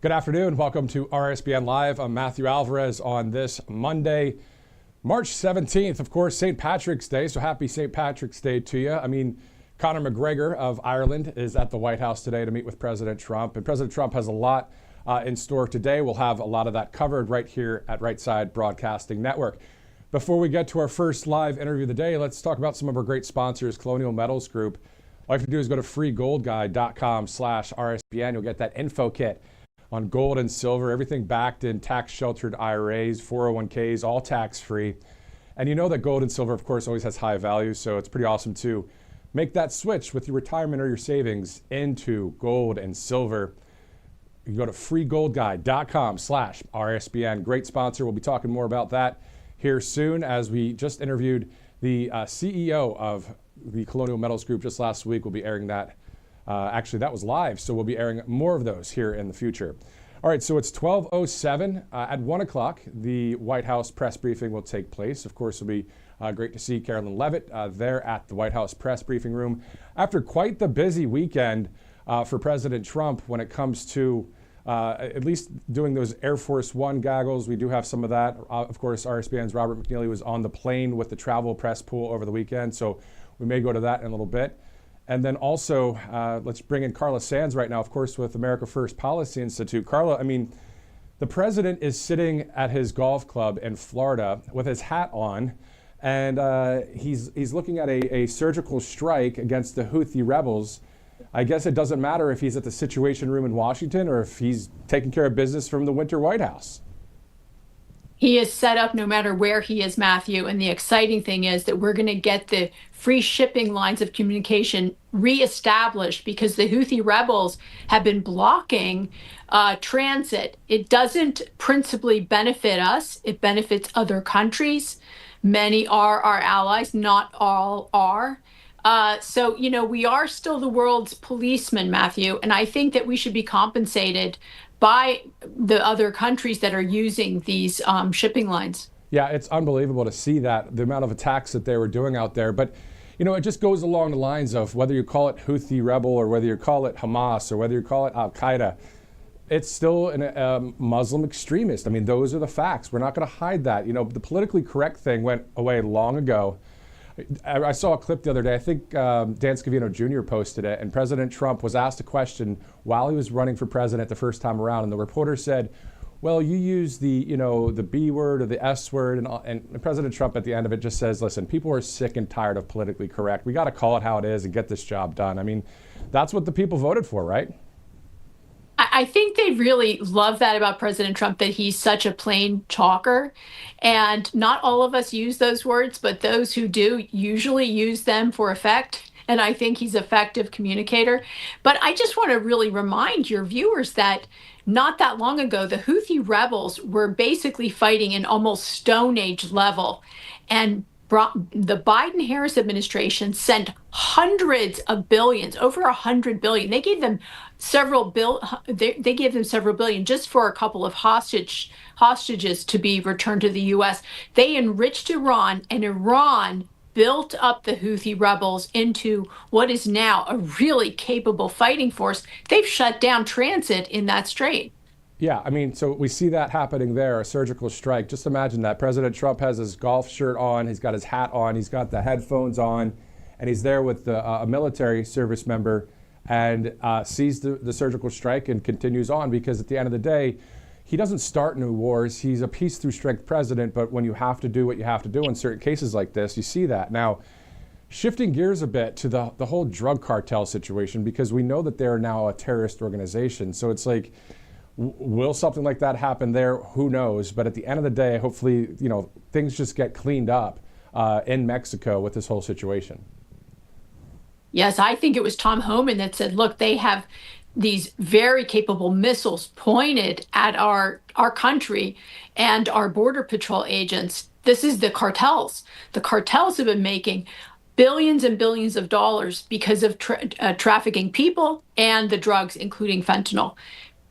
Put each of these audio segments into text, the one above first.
Good afternoon. Welcome to RSBN Live. I'm Matthew Alvarez on this Monday, March 17th. Of course, St. Patrick's Day, so happy St. Patrick's Day to you. I mean, Conor McGregor of Ireland is at the White House today to meet with President Trump. And President Trump has a lot in store today. We'll have a lot of that covered right here at Right Side Broadcasting Network. Before we get to our first live interview of the day, let's talk about some of our great sponsors, Colonial Metals Group. All you have to do is go to freegoldguide.com/RSBN. You'll get that info kit on gold and silver, everything backed in tax-sheltered IRAs, 401ks, all tax-free. And you know that gold and silver, of course, always has high value, so it's pretty awesome to make that switch with your retirement or your savings into gold and silver. You can go to freegoldguide.com/RSBN. Great sponsor. We'll be talking more about that here soon, as we just interviewed the CEO of the Colonial Metals Group just last week. We'll be airing that. Actually, that was live, so we'll be airing more of those here in the future. All right, so it's 12:07. At 1 o'clock, the White House press briefing will take place. Of course, it'll be great to see Karoline Leavitt there at the White House press briefing room after quite the busy weekend for President Trump when it comes to at least doing those Air Force One goggles. We do have some of that. Of course, RSBN's Robert McNeely was on the plane with the travel press pool over the weekend, so we may go to that in a little bit. And then also, let's bring in Carla Sands right now, of course, with America First Policy Institute. Carla, I mean, the president is sitting at his golf club in Florida with his hat on, and he's looking at a surgical strike against the Houthi rebels. I guess it doesn't matter if he's at the Situation Room in Washington or if he's taking care of business from the Winter White House. He is set up no matter where he is, Matthew. And the exciting thing is that we're going to get the free shipping lines of communication reestablished because the Houthi rebels have been blocking transit. It doesn't principally benefit us. It benefits other countries. Many are our allies, not all are. So, you know, we are still the world's policemen, Matthew. And I think that we should be compensated by the other countries that are using these shipping lines. Yeah, it's unbelievable to see that, the amount of attacks that they were doing out there. But, you know, it just goes along the lines of whether you call it Houthi rebel or whether you call it Hamas or whether you call it Al-Qaeda, it's still a Muslim extremist. I mean, those are the facts. We're not going to hide that. You know, the politically correct thing went away long ago. I saw a clip the other day. I think Dan Scavino Jr. posted it, and President Trump was asked a question while he was running for president the first time around, and the reporter said, "Well, you use the B word or the S word," and President Trump at the end of it just says, "Listen, people are sick and tired of politically correct. We got to call it how it is and get this job done." I mean, that's what the people voted for, right? I think they really love that about President Trump, that he's such a plain talker. And not all of us use those words, but those who do usually use them for effect. And I think he's an effective communicator. But I just want to really remind your viewers that not that long ago, the Houthi rebels were basically fighting in almost Stone Age level. And the Biden-Harris administration sent hundreds of billions, over $100 billion. They gave them several billion just for a couple of hostages to be returned to the U.S. They enriched Iran, and Iran built up the Houthi rebels into what is now a really capable fighting force. They've shut down transit in that strait. Yeah, I mean, so we see that happening there, a surgical strike. Just imagine that. President Trump has his golf shirt on, he's got his hat on, he's got the headphones on, and he's there with a military service member and sees the surgical strike and continues on, because at the end of the day, he doesn't start new wars. He's a peace through strength president, but when you have to do what you have to do in certain cases like this, you see that. Now, shifting gears a bit to the whole drug cartel situation, because we know that they're now a terrorist organization. So it's like, will something like that happen there? Who knows? But at the end of the day, hopefully, you know, things just get cleaned up in Mexico with this whole situation. Yes, I think it was Tom Homan that said, look, they have these very capable missiles pointed at our country and our Border Patrol agents. This is the cartels. The cartels have been making billions and billions of dollars because of trafficking people and the drugs, including fentanyl.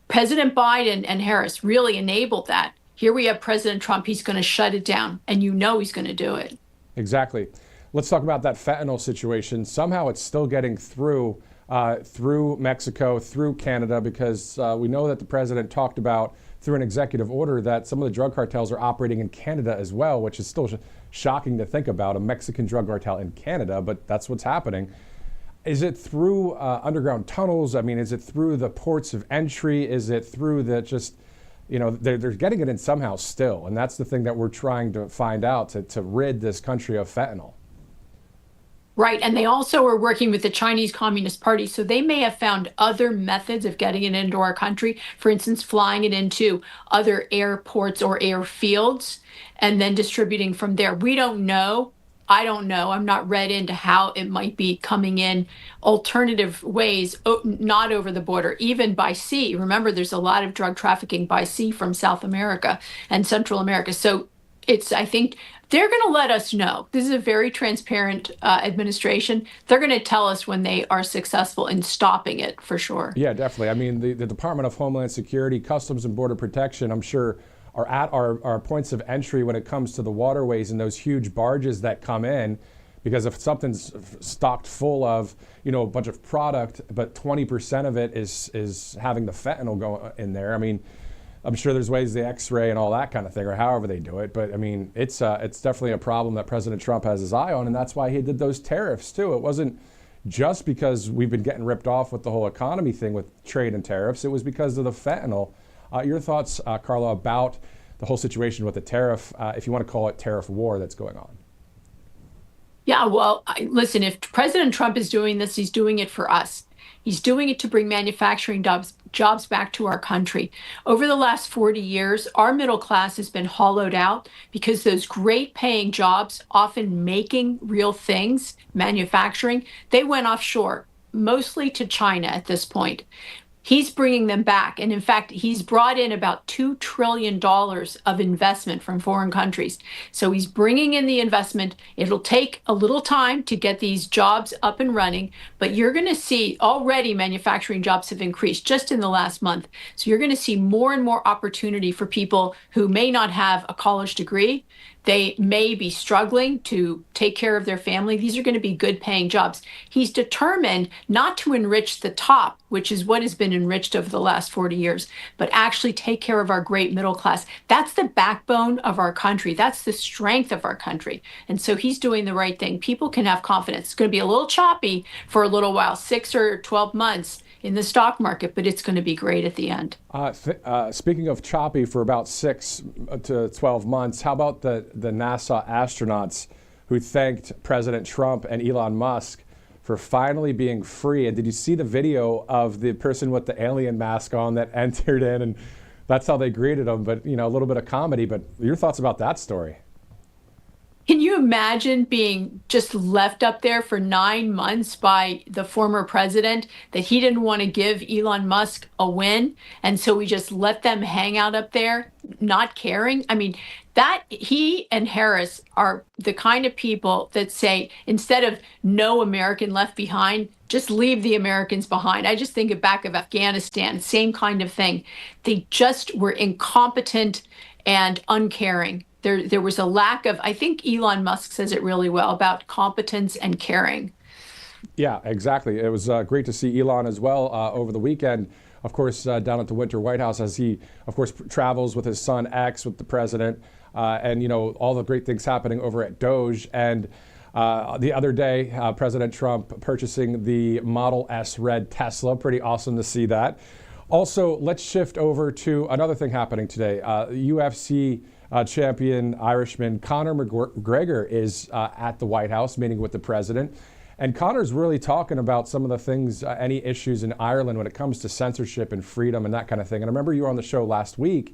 President Biden and Harris really enabled that. Here we have President Trump. He's going to shut it down, and you know he's going to do it. Exactly. Let's talk about that fentanyl situation. Somehow it's still getting through through Mexico, through Canada, because we know that the president talked about through an executive order that some of the drug cartels are operating in Canada as well, which is still shocking to think about, a Mexican drug cartel in Canada, but that's what's happening. Is it through underground tunnels? I mean, is it through the ports of entry? Is it through the just, they're getting it in somehow still. And that's the thing that we're trying to find out to rid this country of fentanyl. Right. And they also are working with the Chinese Communist Party. So they may have found other methods of getting it into our country. For instance, flying it into other airports or airfields and then distributing from there. We don't know. I don't know. I'm not read into how it might be coming in alternative ways, not over the border, even by sea. Remember, there's a lot of drug trafficking by sea from South America and Central America. So I think they're going to let us know. This is a very transparent administration. They're going to tell us when they are successful in stopping it, for sure. Yeah, definitely. I mean, the Department of Homeland Security, Customs and Border Protection, I'm sure, are at our points of entry when it comes to the waterways and those huge barges that come in. Because if something's stocked full of, a bunch of product, but 20% of it is having the fentanyl go in there, I mean, I'm sure there's ways they X-ray and all that kind of thing, or however they do it. But I mean, it's definitely a problem that President Trump has his eye on, and that's why he did those tariffs too. It wasn't just because we've been getting ripped off with the whole economy thing with trade and tariffs. It was because of the fentanyl. Your thoughts, Carla, about the whole situation with the tariff, if you want to call it tariff war, that's going on? Yeah, well, listen, if President Trump is doing this, he's doing it for us. He's doing it to bring manufacturing jobs back to our country. Over the last 40 years, our middle class has been hollowed out because those great paying jobs, often making real things, manufacturing, they went offshore, mostly to China at this point. He's bringing them back. And in fact, he's brought in about $2 trillion of investment from foreign countries. So he's bringing in the investment. It'll take a little time to get these jobs up and running, but you're going to see already manufacturing jobs have increased just in the last month. So you're going to see more and more opportunity for people who may not have a college degree. They may be struggling to take care of their family. These are going to be good paying jobs. He's determined not to enrich the top, which is what has been enriched over the last 40 years, but actually take care of our great middle class. That's the backbone of our country. That's the strength of our country. And so he's doing the right thing. People can have confidence. It's going to be a little choppy for a little while, 6 or 12 months in the stock market, but it's going to be great at the end. Speaking of choppy for about 6 to 12 months, how about the NASA astronauts who thanked President Trump and Elon Musk for finally being free? And did you see the video of the person with the alien mask on that entered in, and that's how they greeted him? But, a little bit of comedy, but your thoughts about that story? Can you imagine being just left up there for 9 months by the former president that he didn't want to give Elon Musk a win? And so we just let them hang out up there, not caring. I mean, that he and Harris are the kind of people that say, instead of no American left behind, just leave the Americans behind. I just think back of Afghanistan, same kind of thing. They just were incompetent and uncaring. There was a lack of, I think Elon Musk says it really well, about competence and caring. Yeah, exactly. It was great to see Elon as well over the weekend, of course, down at the Winter White House, as he, of course, travels with his son X, with the president, and, all the great things happening over at Doge. And the other day, President Trump purchasing the Model S red Tesla. Pretty awesome to see that. Also, let's shift over to another thing happening today. UFC champion Irishman Conor McGregor is at the White House meeting with the president. And Conor's really talking about some of the things, any issues in Ireland when it comes to censorship and freedom and that kind of thing. And I remember you were on the show last week,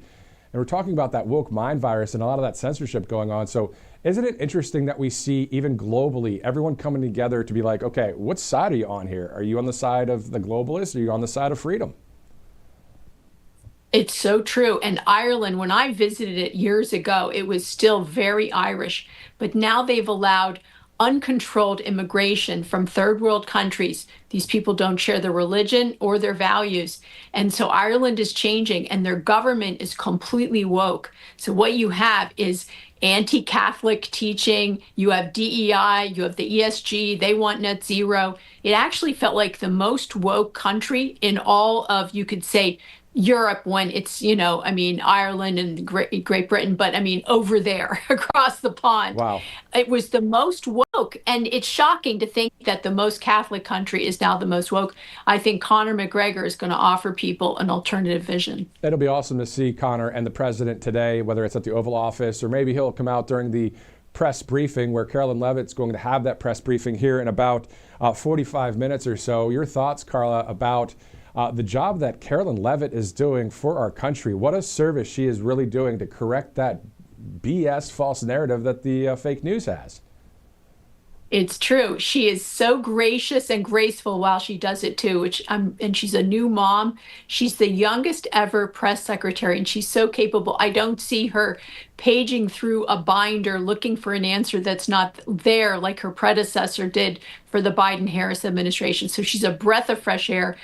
and we're talking about that woke mind virus and a lot of that censorship going on. So isn't it interesting that we see, even globally, everyone coming together to be like, okay, what side are you on here? Are you on the side of the globalists, or are you on the side of freedom? It's so true. And Ireland, when I visited it years ago, it was still very Irish. But now they've allowed uncontrolled immigration from third world countries. These people don't share their religion or their values. And so Ireland is changing, and their government is completely woke. So what you have is anti-Catholic teaching. You have DEI, you have the ESG, they want net zero. It actually felt like the most woke country in all of, you could say, Europe, when it's, Ireland and Great Britain, but over there across the pond. Wow. It was the most woke. And it's shocking to think that the most Catholic country is now the most woke. I think Conor McGregor is going to offer people an alternative vision. It'll be awesome to see Conor and the president today, whether it's at the Oval Office or maybe he'll come out during the press briefing where Karoline Leavitt's going to have that press briefing here in about 45 minutes or so. Your thoughts, Carla, about the job that Karoline Leavitt is doing for our country. What a service she is really doing to correct that BS false narrative that the fake news has. It's true. She is so gracious and graceful while she does it too, and she's a new mom. She's the youngest ever press secretary, and she's so capable. I don't see her paging through a binder looking for an answer that's not there like her predecessor did for the Biden-Harris administration. So she's a breath of fresh air,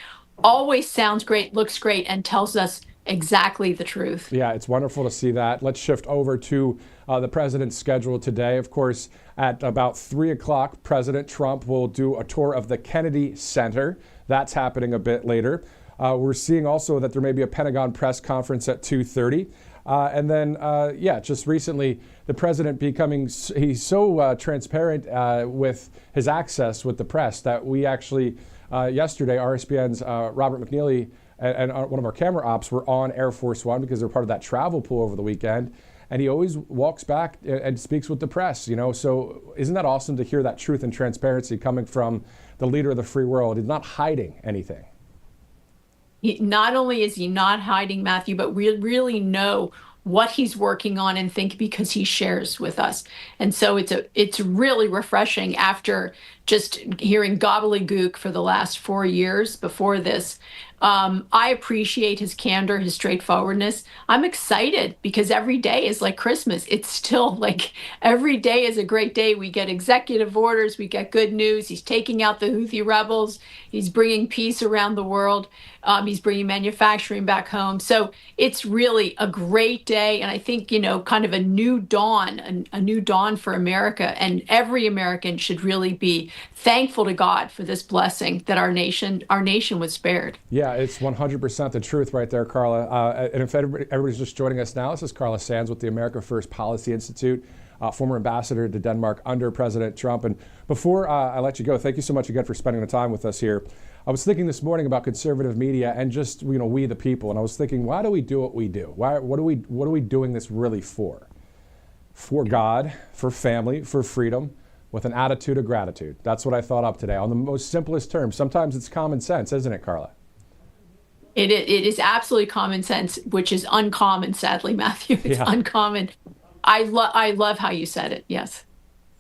always sounds great, looks great, and tells us exactly the truth. Yeah, it's wonderful to see that. Let's shift over to the president's schedule today. Of course, at about 3 o'clock, President Trump will do a tour of the Kennedy Center. That's happening a bit later. We're seeing also that there may be a Pentagon press conference at 2:30. And then, just recently, the president he's so transparent with his access with the press that we actually, yesterday, RSBN's Robert McNeely and one of our camera ops were on Air Force One because they're part of that travel pool over the weekend. And he always walks back and speaks with the press, So isn't that awesome to hear that truth and transparency coming from the leader of the free world? He's not hiding anything. Not only is he not hiding, Matthew, but we really know what he's working on and think because he shares with us. And so it's really refreshing after just hearing gobbledygook for the last 4 years before this. I appreciate his candor, his straightforwardness. I'm excited because every day is like Christmas. It's still like every day is a great day. We get executive orders, we get good news. He's taking out the Houthi rebels. He's bringing peace around the world. He's bringing manufacturing back home. So it's really a great day. And I think, kind of a new dawn for America. And every American should really be thankful to God for this blessing that our nation was spared. Yeah, it's 100% the truth right there, Carla. And if everybody's just joining us now, this is Carla Sands with the America First Policy Institute, former ambassador to Denmark under President Trump. And before I let you go, thank you so much again for spending the time with us here. I was thinking this morning about conservative media and just, we the people. And I was thinking, why do we do what we do? What are we doing this really for? For God, for family, for freedom, with an attitude of gratitude. That's what I thought up today on the most simplest terms. Sometimes it's common sense, isn't it, Carla? It is absolutely common sense, which is uncommon, sadly, Matthew. It's uncommon. I love how you said it. Yes.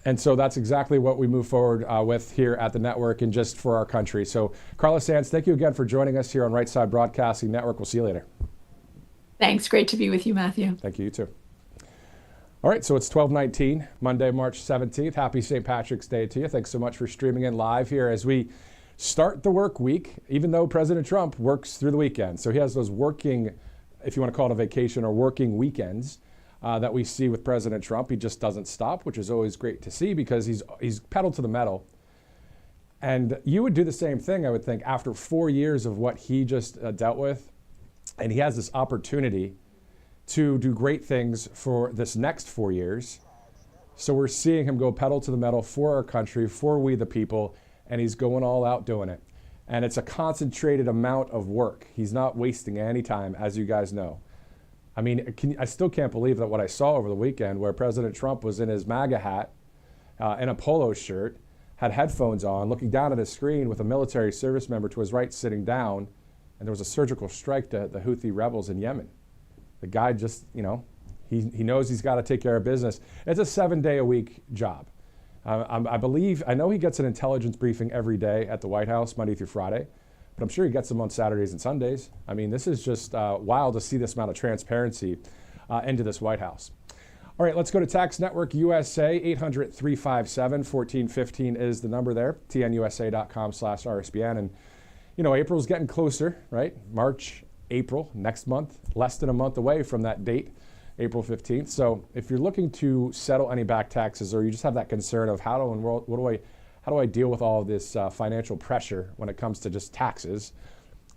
And so that's exactly what we move forward with here at the network and just for our country. So Carla Sands, thank you again for joining us here on Right Side Broadcasting Network. We'll see you later. Thanks. Great to be with you, Matthew. Thank you. You too. All right, so it's 12/19, Monday, March 17th. Happy St. Patrick's Day to you. Thanks so much for streaming in live here as we start the work week, even though President Trump works through the weekend. So he has those working, if you want to call it a vacation, or working weekends that we see with President Trump. He just doesn't stop, which is always great to see because he's pedal to the metal. And you would do the same thing, I would think, after 4 years of what he just dealt with. And he has this opportunity to do great things for this next 4 years. So we're seeing him go pedal to the metal for our country, for we the people, and he's going all out doing it. And it's a concentrated amount of work. He's not wasting any time, as you guys know. I mean, I still can't believe that what I saw over the weekend where President Trump was in his MAGA hat, in a polo shirt, had headphones on, looking down at his screen with a military service member to his right sitting down, and there was a surgical strike to the Houthi rebels in Yemen. The guy just, he knows he's got to take care of business. It's a 7-day-a-week job. I know he gets an intelligence briefing every day at the White House, Monday through Friday, but I'm sure he gets them on Saturdays and Sundays. I mean, this is just wild to see this amount of transparency into this White House. All right, let's go to Tax Network USA. 800-357-1415 is the number there, tnusa.com/RSBN. And, April's getting closer, right? March, April, next month, less than a month away from that date. April 15th. So if you're looking to settle any back taxes, or you just have that concern of how do I deal with all of this financial pressure when it comes to just taxes,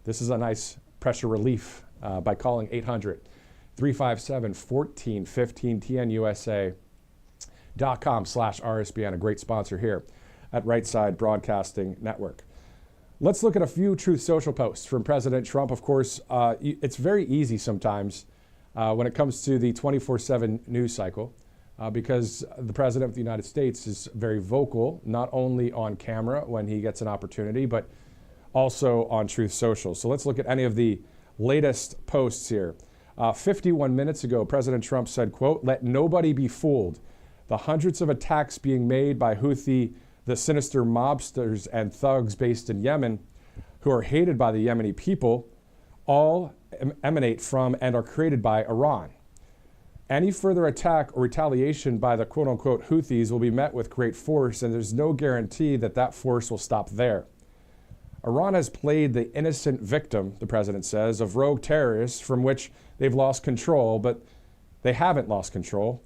this is a nice pressure relief by calling 800-357-1415 tnusa.com/RSBN, a great sponsor here at Right Side Broadcasting Network. Let's look at a few Truth Social posts from President Trump. Of course, it's very easy sometimes when it comes to the 24/7 news cycle because the President of the United States is very vocal, not only on camera when he gets an opportunity, but also on Truth Social. So let's look at any of the latest posts here. 51 minutes ago, President Trump said, quote, "Let nobody be fooled. The hundreds of attacks being made by Houthi, the sinister mobsters and thugs based in Yemen, who are hated by the Yemeni people, all emanate from and are created by Iran. Any further attack or retaliation by the quote-unquote Houthis will be met with great force, and there's no guarantee that that force will stop there. Iran has played the innocent victim," the president says, "of rogue terrorists from which they've lost control, but they haven't lost control.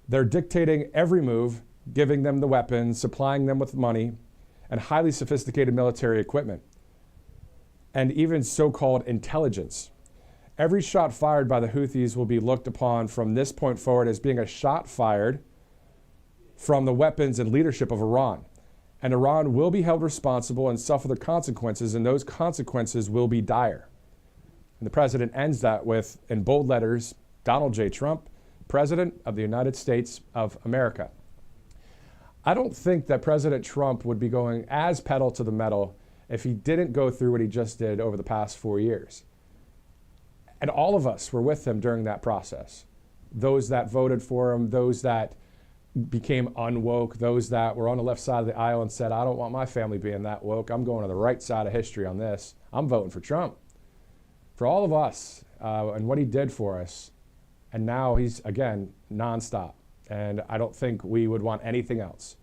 They're dictating every move, giving them the weapons, supplying them with money, and highly sophisticated military equipment, and even so-called intelligence. Every shot fired by the Houthis will be looked upon from this point forward as being a shot fired from the weapons and leadership of Iran. And Iran will be held responsible and suffer the consequences, and those consequences will be dire." And the president ends that with, in bold letters, Donald J. Trump, President of the United States of America. I don't think that President Trump would be going as pedal to the metal if he didn't go through what he just did over the past 4 years. And all of us were with him during that process. Those that voted for him, those that became unwoke, those that were on the left side of the aisle and said, "I don't want my family being that woke. I'm going to the right side of history on this. I'm voting for Trump." For all of us and what he did for us, and now he's, again, nonstop. And I don't think we would want anything else.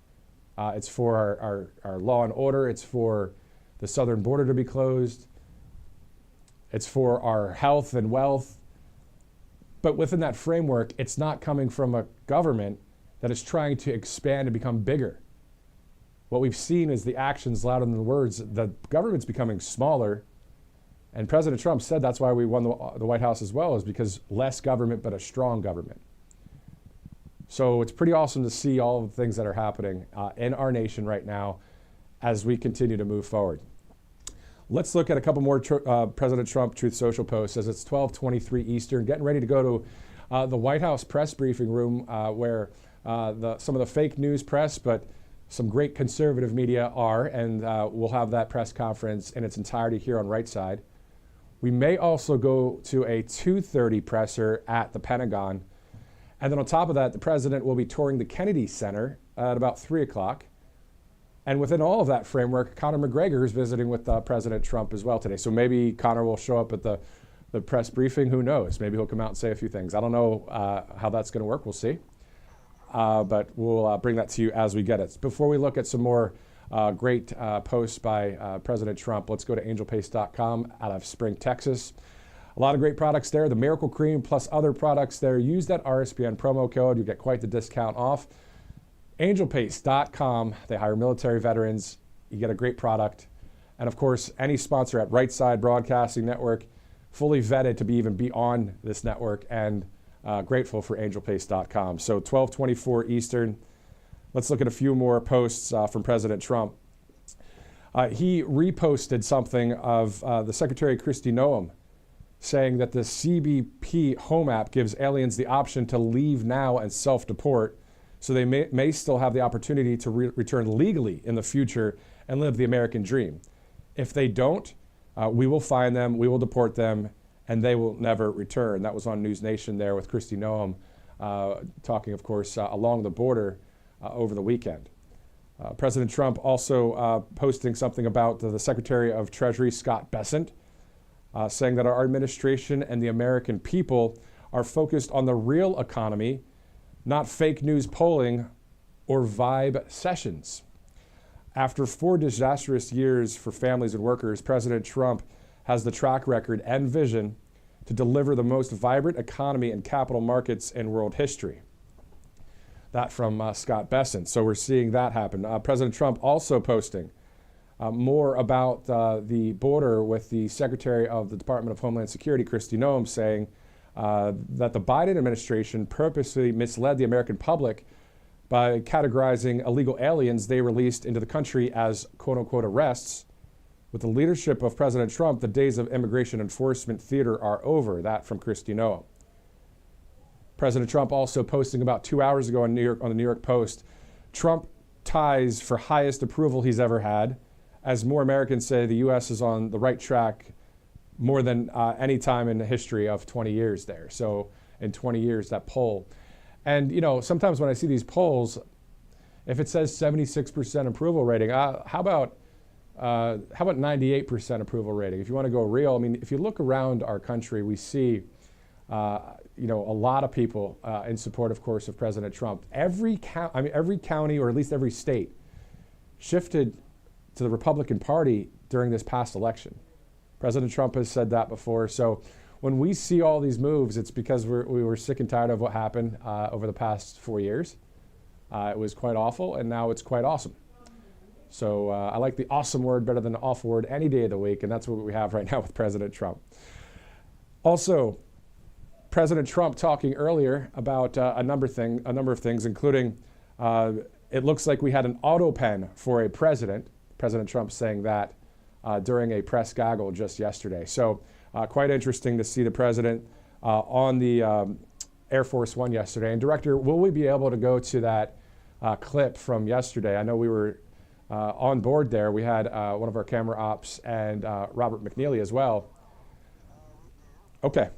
It's for our law and order. It's for the southern border to be closed. It's for our health and wealth. But within that framework, it's not coming from a government that is trying to expand and become bigger. What we've seen is the actions louder than the words. The government's becoming smaller. And President Trump said that's why we won the White House as well, is because less government, but a strong government. So it's pretty awesome to see all of the things that are happening in our nation right now as we continue to move forward. Let's look at a couple more President Trump Truth Social posts as it's 12:23 Eastern, getting ready to go to the White House press briefing room where some of the fake news press, but some great conservative media are, and we'll have that press conference in its entirety here on Right Side. We may also go to a 2:30 presser at the Pentagon. And then on top of that, the president will be touring the Kennedy Center at about 3 o'clock. And within all of that framework, Conor McGregor is visiting with President Trump as well today. So maybe Conor will show up at the press briefing. Who knows? Maybe he'll come out and say a few things. I don't know how that's going to work. We'll see. But we'll bring that to you as we get it. Before we look at some more great posts by President Trump, let's go to angelpaste.com out of Spring, Texas. A lot of great products there. The Miracle Cream plus other products there. Use that RSBN promo code. You get quite the discount off. Angelpaste.com. They hire military veterans. You get a great product. And of course, any sponsor at Right Side Broadcasting Network, fully vetted to be on this network, and grateful for angelpaste.com. So 12:24 Eastern. Let's look at a few more posts from President Trump. He reposted something of the Secretary Kristi Noem saying that the CBP Home app gives aliens the option to leave now and self-deport, so they may still have the opportunity to return legally in the future and live the American dream. If they don't, we will find them, we will deport them, and they will never return. That was on News Nation there with Kristi Noem talking, of course, along the border over the weekend. President Trump also posting something about the Secretary of Treasury, Scott Bessent, saying that our administration and the American people are focused on the real economy, not fake news polling or vibe sessions. After 4 disastrous years for families and workers, President Trump has the track record and vision to deliver the most vibrant economy and capital markets in world history. That from Scott Bessent. So we're seeing that happen. President Trump also posting more about the border with the Secretary of the Department of Homeland Security, Kristi Noem, saying that the Biden administration purposely misled the American public by categorizing illegal aliens they released into the country as quote-unquote arrests. With the leadership of President Trump, the days of immigration enforcement theater are over. That from Kristi Noem. President Trump also posting about 2 hours ago on the New York Post, Trump ties for highest approval he's ever had, as more Americans say the U.S. is on the right track more than any time in the history of 20 years there. So in 20 years, that poll. And, you know, sometimes when I see these polls, if it says 76% approval rating, how about 98% approval rating? If you want to go real, I mean, if you look around our country, we see, you know, a lot of people in support, of course, of President Trump. Every county, or at least every state, shifted to the Republican Party during this past election. President Trump has said that before. So when we see all these moves, it's because we were sick and tired of what happened over the past 4 years. It was quite awful, and now it's quite awesome. So I like the awesome word better than the awful word any day of the week, and that's what we have right now with President Trump. Also, President Trump talking earlier about a number of things, including it looks like we had an auto pen for a president. President Trump saying that during a press gaggle just yesterday. So quite interesting to see the president on the Air Force One yesterday. And Director, will we be able to go to that clip from yesterday? I know we were on board there. We had one of our camera ops and Robert McNeely as well. Okay.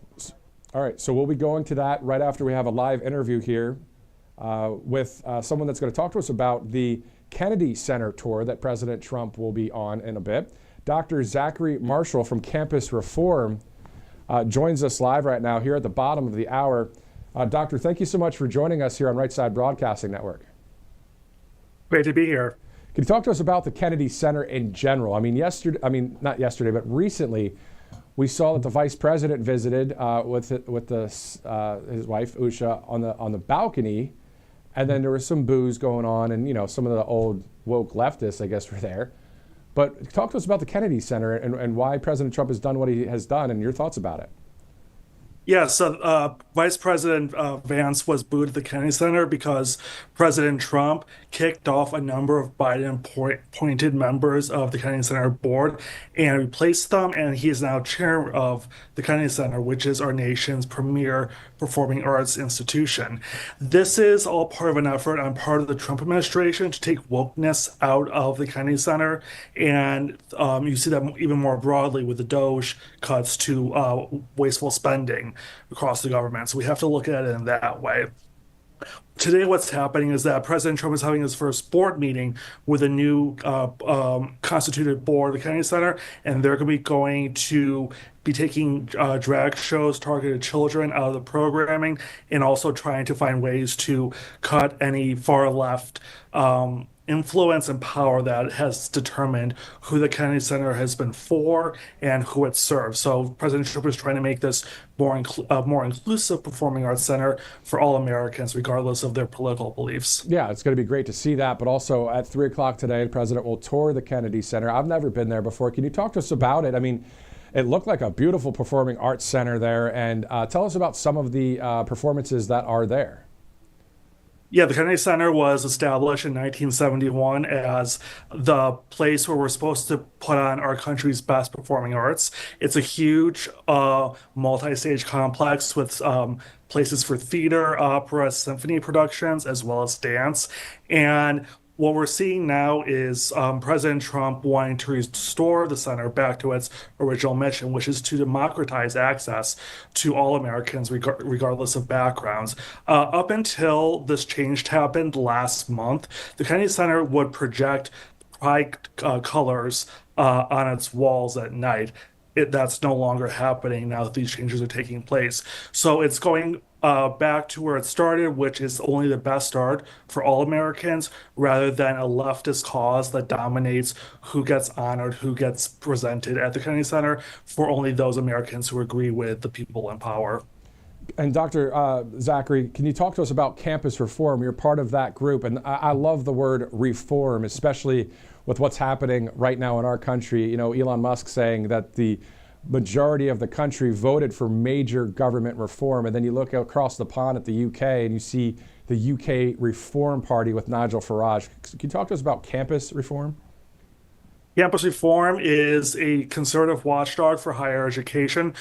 All right. So we'll be going to that right after we have a live interview here with someone that's going to talk to us about the Kennedy Center tour that President Trump will be on in a bit. Dr. Zachary Marshall from Campus Reform joins us live right now here at the bottom of the hour. Doctor, thank you so much for joining us here on Right Side Broadcasting Network. Great to be here. Can you talk to us about the Kennedy Center in general? I mean, not yesterday, but recently, we saw that the vice president visited with his wife Usha on the balcony, and then there was some booze going on, and you know, some of the old woke leftists, I guess, were there. But talk to us about the Kennedy Center and why President Trump has done what he has done, and your thoughts about it. Yeah, so Vice President Vance was booed at the Kennedy Center because President Trump kicked off a number of Biden-appointed members of the Kennedy Center board and replaced them, and he is now chair of the Kennedy Center, which is our nation's premier performing arts institution. This is all part of an effort on part of the Trump administration to take wokeness out of the Kennedy Center, and you see that even more broadly with the DOGE cuts to wasteful spending across the government. So we have to look at it in that way. Today, what's happening is that President Trump is having his first board meeting with a new constituted board of the Kennedy Center, and they're going to be taking drag shows targeted at children out of the programming, and also trying to find ways to cut any far left influence and power that has determined who the Kennedy Center has been for and who it serves. So President Trump is trying to make this more inclusive performing arts center for all Americans, regardless of their political beliefs. Yeah, it's going to be great to see that. But also at 3 o'clock today, the president will tour the Kennedy Center. I've never been there before. Can you talk to us about it? I mean, it looked like a beautiful performing arts center there. And tell us about some of the performances that are there. Yeah, the Kennedy Center was established in 1971 as the place where we're supposed to put on our country's best performing arts. It's a huge multi-stage complex with places for theater, opera, symphony productions, as well as dance. And what we're seeing now is President Trump wanting to restore the center back to its original mission, which is to democratize access to all Americans, regardless of backgrounds. Up until this change happened last month, the Kennedy Center would project pride colors on its walls at night. That's no longer happening now that these changes are taking place. So it's going back to where it started, which is only the best start for all Americans, rather than a leftist cause that dominates who gets honored, who gets presented at the Kennedy Center for only those Americans who agree with the people in power. And Dr. Zachary, can you talk to us about campus reform? You're part of that group, and I love the word reform, especially with what's happening right now in our country. You know, Elon Musk saying that the majority of the country voted for major government reform, and then you look across the pond at the UK and you see the UK Reform Party with Nigel Farage. Can you talk to us about campus reform? Campus reform is a conservative watchdog for higher education.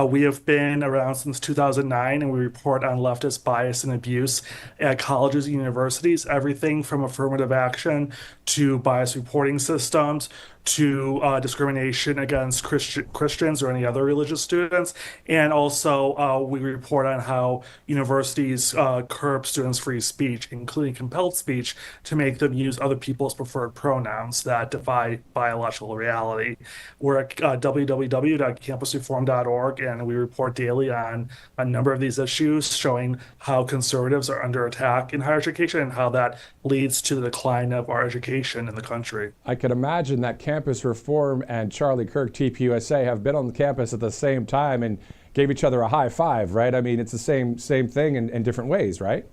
We have been around since 2009, and we report on leftist bias and abuse at colleges and universities, everything from affirmative action to bias reporting systems to discrimination against Christians or any other religious students. And also, we report on how universities curb students' free speech, including compelled speech, to make them use other people's preferred pronouns that defy biological reality. We're at www.campusreform.org, and we report daily on a number of these issues, showing how conservatives are under attack in higher education and how that leads to the decline of our education in the country. I can imagine that campus reform and Charlie Kirk, TPUSA, have been on the campus at the same time and gave each other a high five, right? I mean, it's the same thing in different ways, right?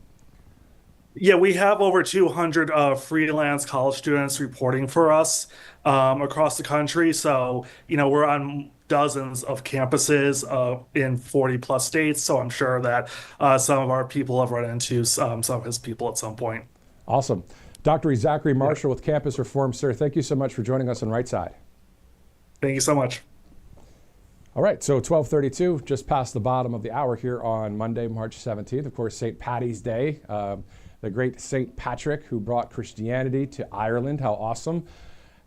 Yeah, we have over 200 freelance college students reporting for us across the country. So, you know, we're on dozens of campuses in 40 plus states. So I'm sure that some of our people have run into some of his people at some point. Awesome. Dr. Zachary Marshall with Campus Reform, sir, thank you so much for joining us on Right Side. Thank you so much. All right, so 12:32, just past the bottom of the hour here on Monday, March 17th. Of course, St. Paddy's Day, the great St. Patrick who brought Christianity to Ireland. How awesome.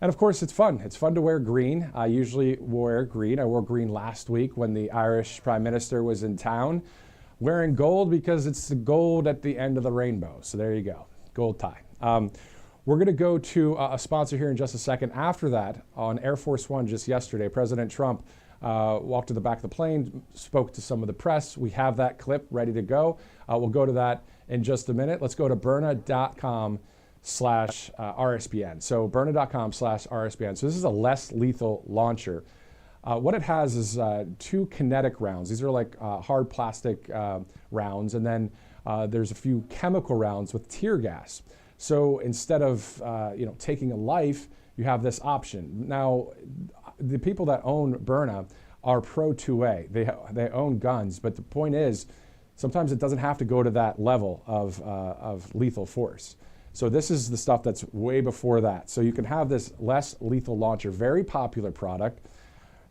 And of course, it's fun. It's fun to wear green. I usually wear green. I wore green last week when the Irish Prime Minister was in town. Wearing gold because it's the gold at the end of the rainbow. So there you go, gold tie. We're going to go to a sponsor here in just a second. After that, on Air Force One just yesterday, President Trump walked to the back of the plane, spoke to some of the press. We have that clip ready to go. We'll go to that in just a minute. Let's go to Byrna.com/RSBN. So Byrna.com/RSBN. So this is a less lethal launcher. What it has is 2 kinetic rounds. These are like hard plastic rounds, and then there's a few chemical rounds with tear gas. So instead of taking a life, you have this option. Now, the people that own Byrna are pro 2A. They own guns, but the point is, sometimes it doesn't have to go to that level of lethal force. So this is the stuff that's way before that. So you can have this less lethal launcher, very popular product.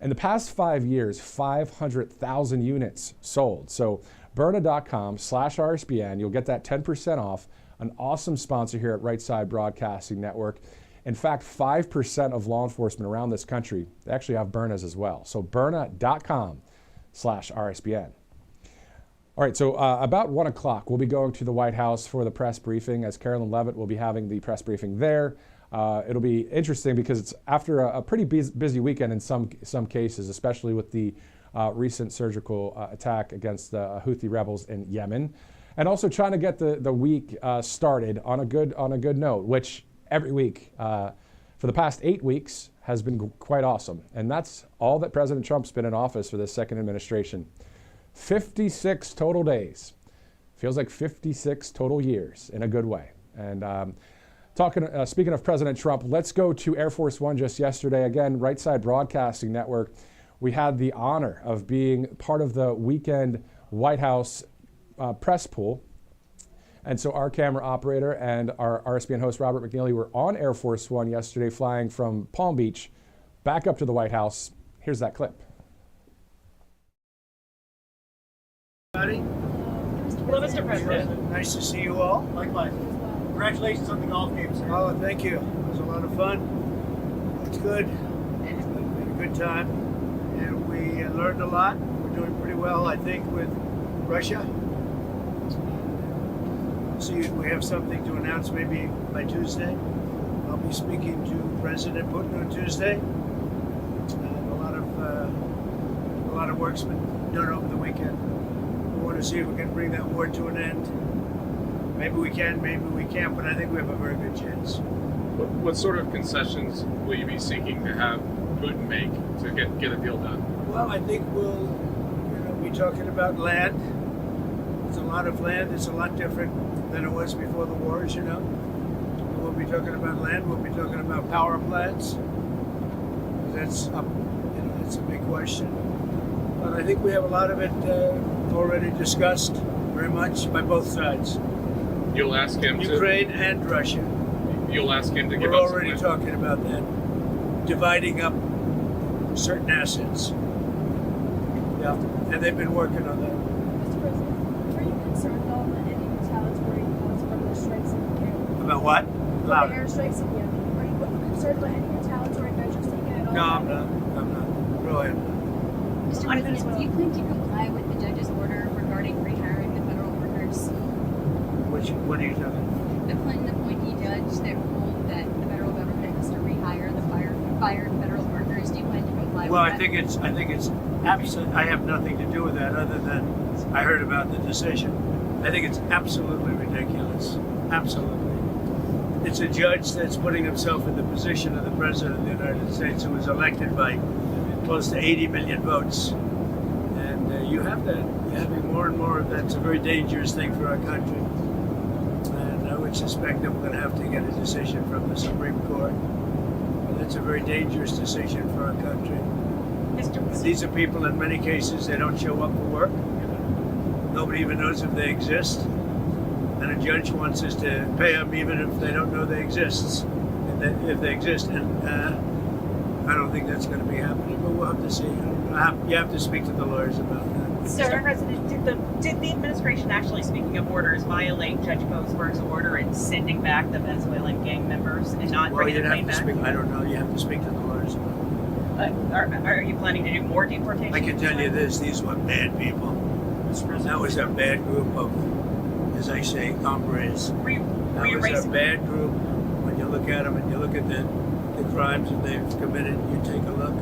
In the past 5 years, 500,000 units sold. So Byrna.com/RSBN, you'll get that 10% off. An awesome sponsor here at Right Side Broadcasting Network. In fact, 5% of law enforcement around this country, they actually have Byrnas as well. So Byrna.com/RSBN. All right, so about 1 o'clock, we'll be going to the White House for the press briefing, as Karoline Leavitt will be having the press briefing there. It'll be interesting because it's after a pretty busy weekend in some cases, especially with the recent surgical attack against the Houthi rebels in Yemen, and also trying to get the week started on a good note, which every week for the past 8 weeks has been quite awesome. And that's all that President Trump's been in office for this second administration. 56 total days. Feels like 56 total years in a good way. And speaking of President Trump, let's go to Air Force One just yesterday. Again, Right Side Broadcasting Network. We had the honor of being part of the weekend White House press pool. And so our camera operator and our RSBN host, Robert McNeely, were on Air Force One yesterday, flying from Palm Beach back up to the White House. Here's that clip. Hello, Mr. President. Nice to see you all. Likewise. Congratulations on the golf game, sir. Oh, thank you. It was a lot of fun. It's good. We had a good time. And we learned a lot. We're doing pretty well, I think, with Russia. See, we have something to announce maybe by Tuesday. I'll be speaking to President Putin on Tuesday. A lot of work's been done over the weekend. want to see if we can bring that war to an end. Maybe we can, maybe we can't, but I think we have a very good chance. What sort of concessions will you be seeking to have Putin make to get a deal done? Well, I think we'll be talking about land. There's a lot of land. It's a lot different than it was before the war, as you know. We'll be talking about land. We'll be talking about power plants. That's up. That's a big question. But I think we have a lot of it already discussed very much by both sides, You'll ask him Ukraine and Russia. You'll ask him to give We're up already some land. talking about that, dividing up certain assets. Yeah, and they've been working on that. Mr. President, are you concerned at all that any retaliatory thoughts from the strikes in Yemen? About what? From the Louder. airstrikes in Yemen. Are you concerned about any retaliatory measures taken at all? No, I'm not. I'm not. Really, I'm not. Mr. President, do you plan to comply with the judge's order regarding rehiring the federal workers? What are you talking about? The Clinton appointee judge that ruled that the federal government has to rehire the fired federal workers. Do you plan to comply Well, with I that? think it's absolute. I have nothing to do with that other than I heard about the decision. I think it's absolutely ridiculous. Absolutely. It's a judge that's putting himself in the position of the President of the United States, who was elected by close to 80 million votes. And you have that. You're having more and more of that. It's a very dangerous thing for our country. And I would suspect that we're going to have to get a decision from the Supreme Court. And that's a very dangerous decision for our country. These are people, in many cases, they don't show up for work. Nobody even knows if they exist. And a judge wants us to pay them even if they don't know they exist. If they exist. And I don't think that's going to be happening, but we'll have to see. You have to speak to the lawyers about that. Mr. President, did the administration actually, speaking of orders, violate Judge Boasberg's order in sending back the Venezuelan gang members and not Well, bringing you'd the have plane to back? speak. I don't know. You have to speak to the lawyers about it. Are you planning to do more deportations? I can tell you this: these were bad people. That was a bad group of, as I say, hombres. Were you That was a racing? bad group. When you look at them and you look at the crimes that they've committed, you take a look.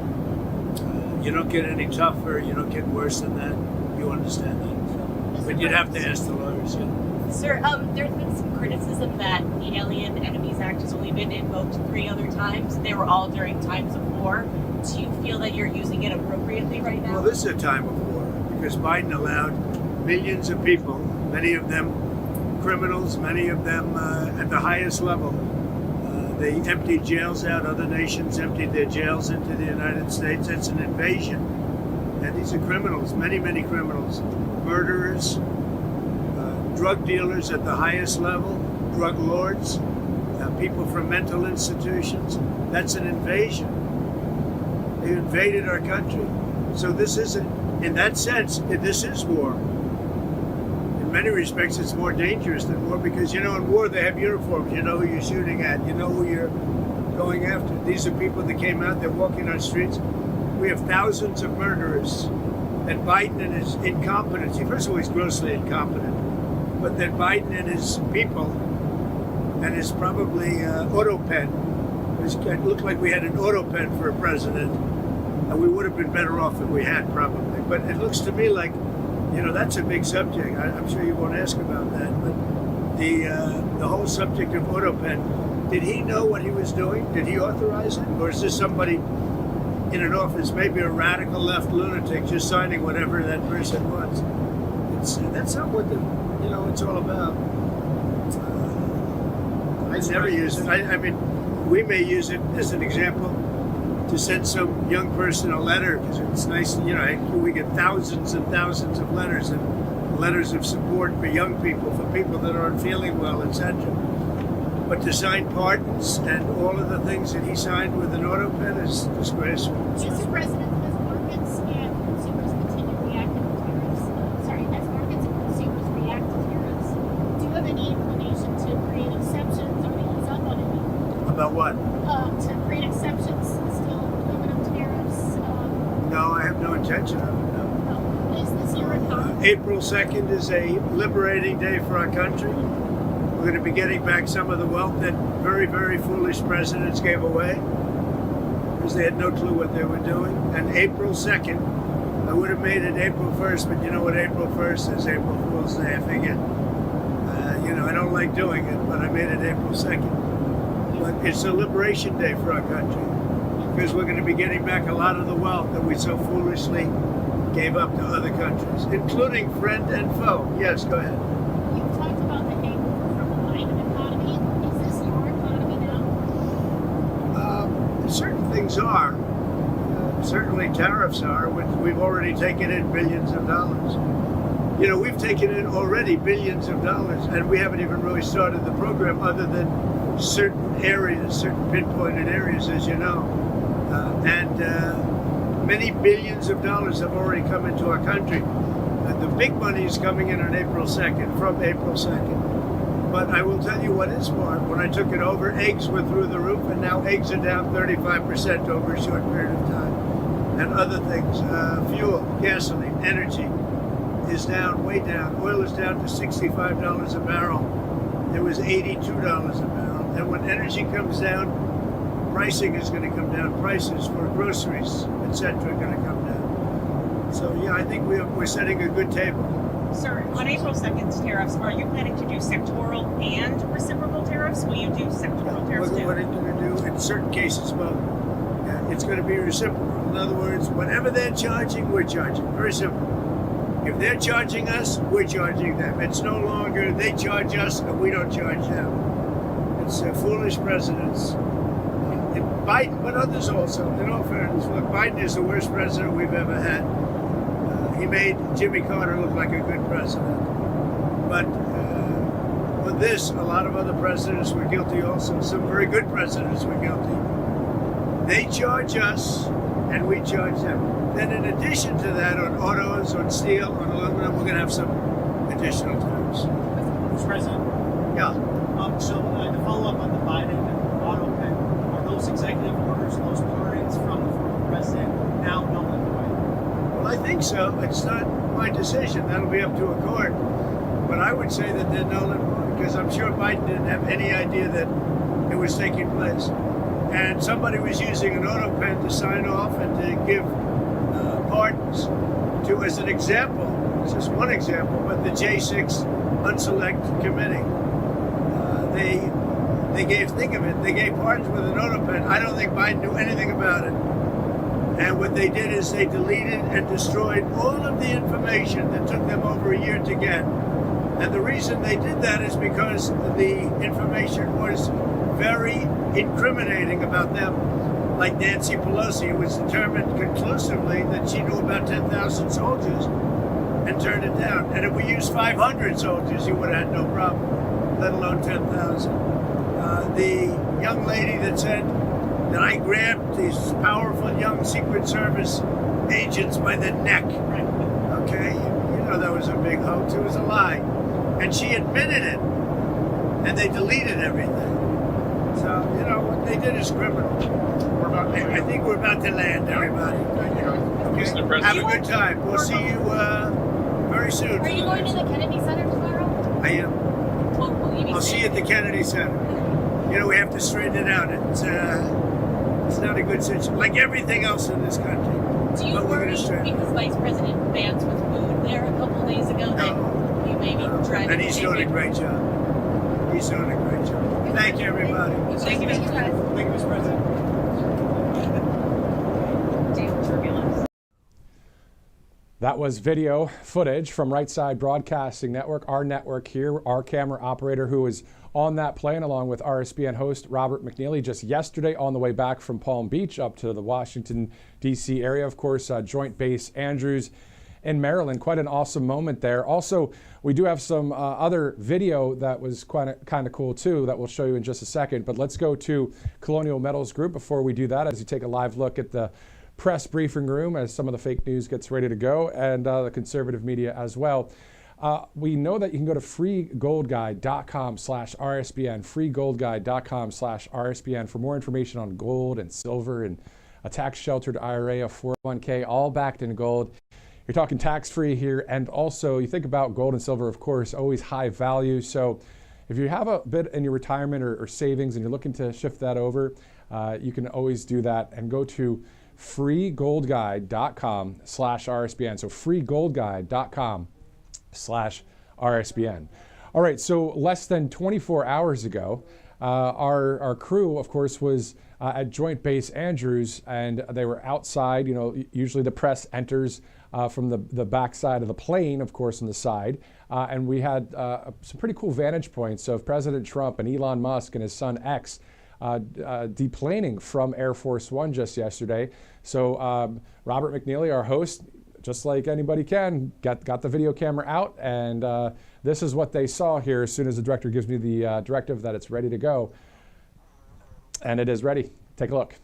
You don't get any tougher. You don't get worse than that. You understand that. But you'd have to ask the lawyers. Yeah. Sir, there's been some criticism that the Alien Enemies Act has only been invoked 3 other times. They were all during times of war. Do you feel that you're using it appropriately right now? Well, this is a time of war because Biden allowed millions of people, many of them criminals, many of them at the highest level. They emptied jails out. Other nations emptied their jails into the United States. It's an invasion. And these are criminals, many, many criminals, murderers, drug dealers at the highest level, drug lords, people from mental institutions. That's an invasion. They invaded our country. So this isn't, in that sense, this is war. In many respects, it's more dangerous than war because, in war they have uniforms. You know who you're shooting at. You know who you're going after. These are people that came out, they're walking on streets. We have thousands of murderers. And Biden and his incompetency, first of all, he's grossly incompetent, but that Biden and his people and his probably auto pen, it looked like we had an auto pen for a president, and we would have been better off if we had probably. But it looks to me like, that's a big subject. I'm sure you won't ask about that, but the whole subject of auto pen, did he know what he was doing? Did he authorize it? Or is this somebody in an office, maybe a radical left lunatic just signing whatever that person wants? That's not what it's all about. I never use it. I mean, we may use it as an example to send some young person a letter because it's nice. We get thousands and thousands of letters and letters of support for young people, for people that aren't feeling well, etc. But to sign pardons and all of the things that he signed with an auto pen is disgraceful. Mr. President, as markets and consumers continue reacting to tariffs, as markets and consumers react to tariffs, do you have any inclination to create exceptions or to ease up on any? About what? To create exceptions, still aluminum tariffs? No, I have no intention of it. No. Is this year a April 2nd is a liberating day for our country. We're going to be getting back some of the wealth that very, very foolish presidents gave away because they had no clue what they were doing. And April 2nd, I would have made it April 1st, but you know what April 1st is? April Fool's Day. I figured, I don't like doing it, but I made it April 2nd. But it's a liberation day for our country because we're going to be getting back a lot of the wealth that we so foolishly gave up to other countries, including friend and foe. Yes, go ahead. You talked about the hangover from the Biden economy. Is this your economy now? Certain things are. Certainly tariffs are, which we've already taken in billions of dollars. We've taken in already billions of dollars, and we haven't even really started the program other than certain areas, certain pinpointed areas, as you know. Many billions of dollars have already come into our country. The big money is coming in on April 2nd, from April 2nd. But I will tell you what is smart. When I took it over, eggs were through the roof, and now eggs are down 35% over a short period of time. And other things, fuel, gasoline, energy is down, way down. Oil is down to $65 a barrel. It was $82 a barrel. And when energy comes down, pricing is going to come down. Prices for groceries, etc., are going to come down. So yeah, I think we're setting a good table. Sir, on April 2nd's tariffs, are you planning to do sectoral and reciprocal tariffs? Will you do sectoral tariffs too? What are you going to do in certain cases? Well, it's going to be reciprocal. In other words, whatever they're charging, we're charging. Very simple. If they're charging us, we're charging them. It's no longer they charge us and we don't charge them. It's foolish presidents. Biden, but others also. In all fairness, look, Biden is the worst president we've ever had. He made Jimmy Carter look like a good president. But with this, a lot of other presidents were guilty also. Some very good presidents were guilty. They charge us and we charge them. Then in addition to that, on autos, on steel, on aluminum, we're going to have some additional tariffs. Mr. President? Yeah. So to follow up on the Biden auto pen, are those executive orders, those pardons from the former president now null and void? Well, I think so. It's not my decision. That'll be up to a court. But I would say that they're null and void because I'm sure Biden didn't have any idea that it was taking place. And somebody was using an auto pen to sign off and to give pardons to, as an example, it's just one example, but the J6 Unselect Committee. They gave, think of it, they gave pardons with an auto pen. I don't think Biden knew anything about it. And what they did is they deleted and destroyed all of the information that took them over a year to get. And the reason they did that is because the information was very incriminating about them. Like Nancy Pelosi, it was determined conclusively that she knew about 10,000 soldiers and turned it down. And if we used 500 soldiers, you would have had no problem, let alone 10,000. The young lady that said that I grabbed these powerful young Secret Service agents by the neck. Okay, you know that was a big hoax. It was a lie. And she admitted it. And they deleted everything. So, what they did is criminal. I think we're about to land, everybody. Okay? Have a good time. We'll see you very soon. Are you going to the Kennedy Center tomorrow? I am. I'll see you at the Kennedy Center. We have to straighten it out. It's not a good situation, like everything else in this country. Do you worry because Vice President Vance was booed there a couple days ago that you maybe try to... And he's doing a great job. He's doing a great job. Thank you, everybody. Thank you, Mr. President. Thank you, Mr. President. Turbulence. That was video footage from Right Side Broadcasting Network, our network here, our camera operator who was on that plane along with RSBN host Robert McNeely just yesterday on the way back from Palm Beach up to the Washington, D.C. area. Of course, Joint Base Andrews in Maryland. Quite an awesome moment there. Also, we do have some other video that was kind of cool too that we'll show you in just a second. But let's go to Colonial Metals Group before we do that, as you take a live look at the press briefing room as some of the fake news gets ready to go, and the conservative media as well. We know that you can go to freegoldguide.com/RSBN, freegoldguide.com/RSBN for more information on gold and silver and a tax-sheltered IRA, a 401k, all backed in gold. You're talking tax-free here, and also you think about gold and silver, of course, always high value. So if you have a bit in your retirement or savings and you're looking to shift that over, you can always do that and go to freegoldguide.com/RSBN. So freegoldguide.com/RSBN. All right, so less than 24 hours ago, our crew, of course, was at Joint Base Andrews, and they were outside. You know, usually the press enters from the back side of the plane, of course, on the side. And we had some pretty cool vantage points of President Trump and Elon Musk and his son X deplaning from Air Force One just yesterday. So Robert McNeely, our host, just like anybody can, got the video camera out, and this is what they saw here as soon as the director gives me the directive that it's ready to go. And it is ready. Take a look.